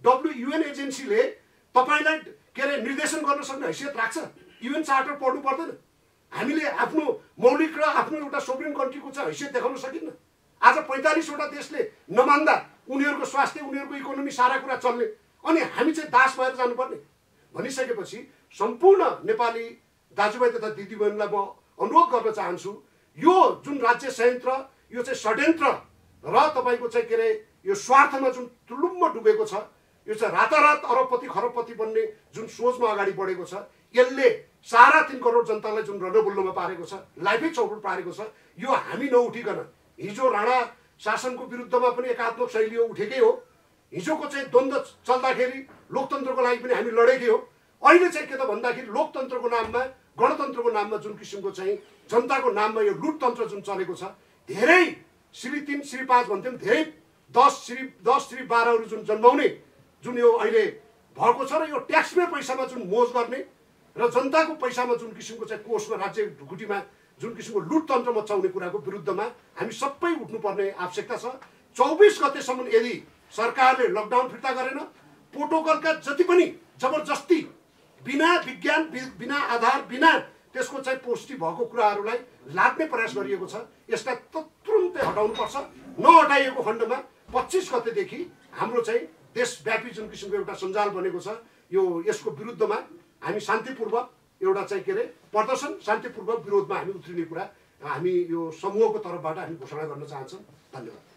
Speaker 3: UN एजेन्सीले तपाईँलाई के अरे निर्देशन गर्न सक्ने हैसियत राख्छ। UN चार्टर पढ्नु पर्दैन। हामीले आफ्नो मौलिक र आफ्नो एउटा सोभरेन कन्ट्रीको चाहिँ हैसियत देखाउन सकिन्न। आज 45वटा देशले नमान्दा उनीहरूको स्वास्थ्य, उनीहरूको इकोनोमी सारा कुरा चल्ने, अनि हामी चाहिँ दास भएर जानुपर्ने भनिसकेपछि सम्पूर्ण नेपाली दाजुभाइ तथा दिदीबहिनीलाई म अनुरोध गर्न चाहन्छु, यो जुन राज्य संयन्त्र यो चाहिँ षड्यन्त्र र तपाईँको चाहिँ के अरे यो स्वार्थमा जुन तुलुम्म डुबेको छ, यो चाहिँ रातारात अरबपति खरबपति बन्ने जुन सोचमा अगाडि बढेको छ, यसले सारा 3 करोड जनतालाई जुन रड्डबुल्लोमा पारेको छ, लाइफै चौपट पारेको छ। यो हामी नउठिकन हिजो राणा शासनको विरुद्धमा पनि एकात्मक शैली उठेकै हो, हिजोको चाहिँ द्वन्द्व चल्दाखेरि लोकतन्त्रको लागि पनि हामी लडेकै हो। अहिले चाहिँ के त भन्दाखेरि लोकतन्त्रको नाममा, गणतन्त्रको नाममा जुन किसिमको चाहिँ जनताको नाममा यो लुटतन्त्र जुन चलेको छ, धेरै श्री 3 श्री 5 भन्थ्यौँ, धेरै 10 श्री 12हरू जुन जन्माउने जुन यो अहिले भएको छ, र यो ट्याक्समै पैसामा जुन मोज गर्ने र जनताको पैसामा जुन किसिमको चाहिँ कोषमा राज्य ढुकुटीमा जुन किसिमको लुटतन्त्र मचाउने कुराको विरुद्धमा हामी सबै उठ्नुपर्ने आवश्यकता छ। 24 गतेसम्म यदि सरकारले लकडाउन फिर्ता गरेन, प्रोटोकलका जति पनि जबरजस्ती बिना विज्ञान, बिना आधार, बिना त्यसको चाहिँ पुष्टि भएको कुराहरूलाई लाग्ने प्रयास गरिएको छ, यसलाई तुरुन्तै हटाउनुपर्छ। नहटाइएको खण्डमा 25 गतेदेखि हाम्रो चाहिँ देशव्यापी जुन किसिमको एउटा सञ्जाल बनेको छ, यो यसको विरुद्धमा हामी शान्तिपूर्वक एउटा चाहिँ के अरे प्रदर्शन, शान्तिपूर्वक विरोधमा हामी उत्रिने कुरा हामी यो समूहको तर्फबाट हामी घोषणा गर्न चाहन्छौँ। धन्यवाद।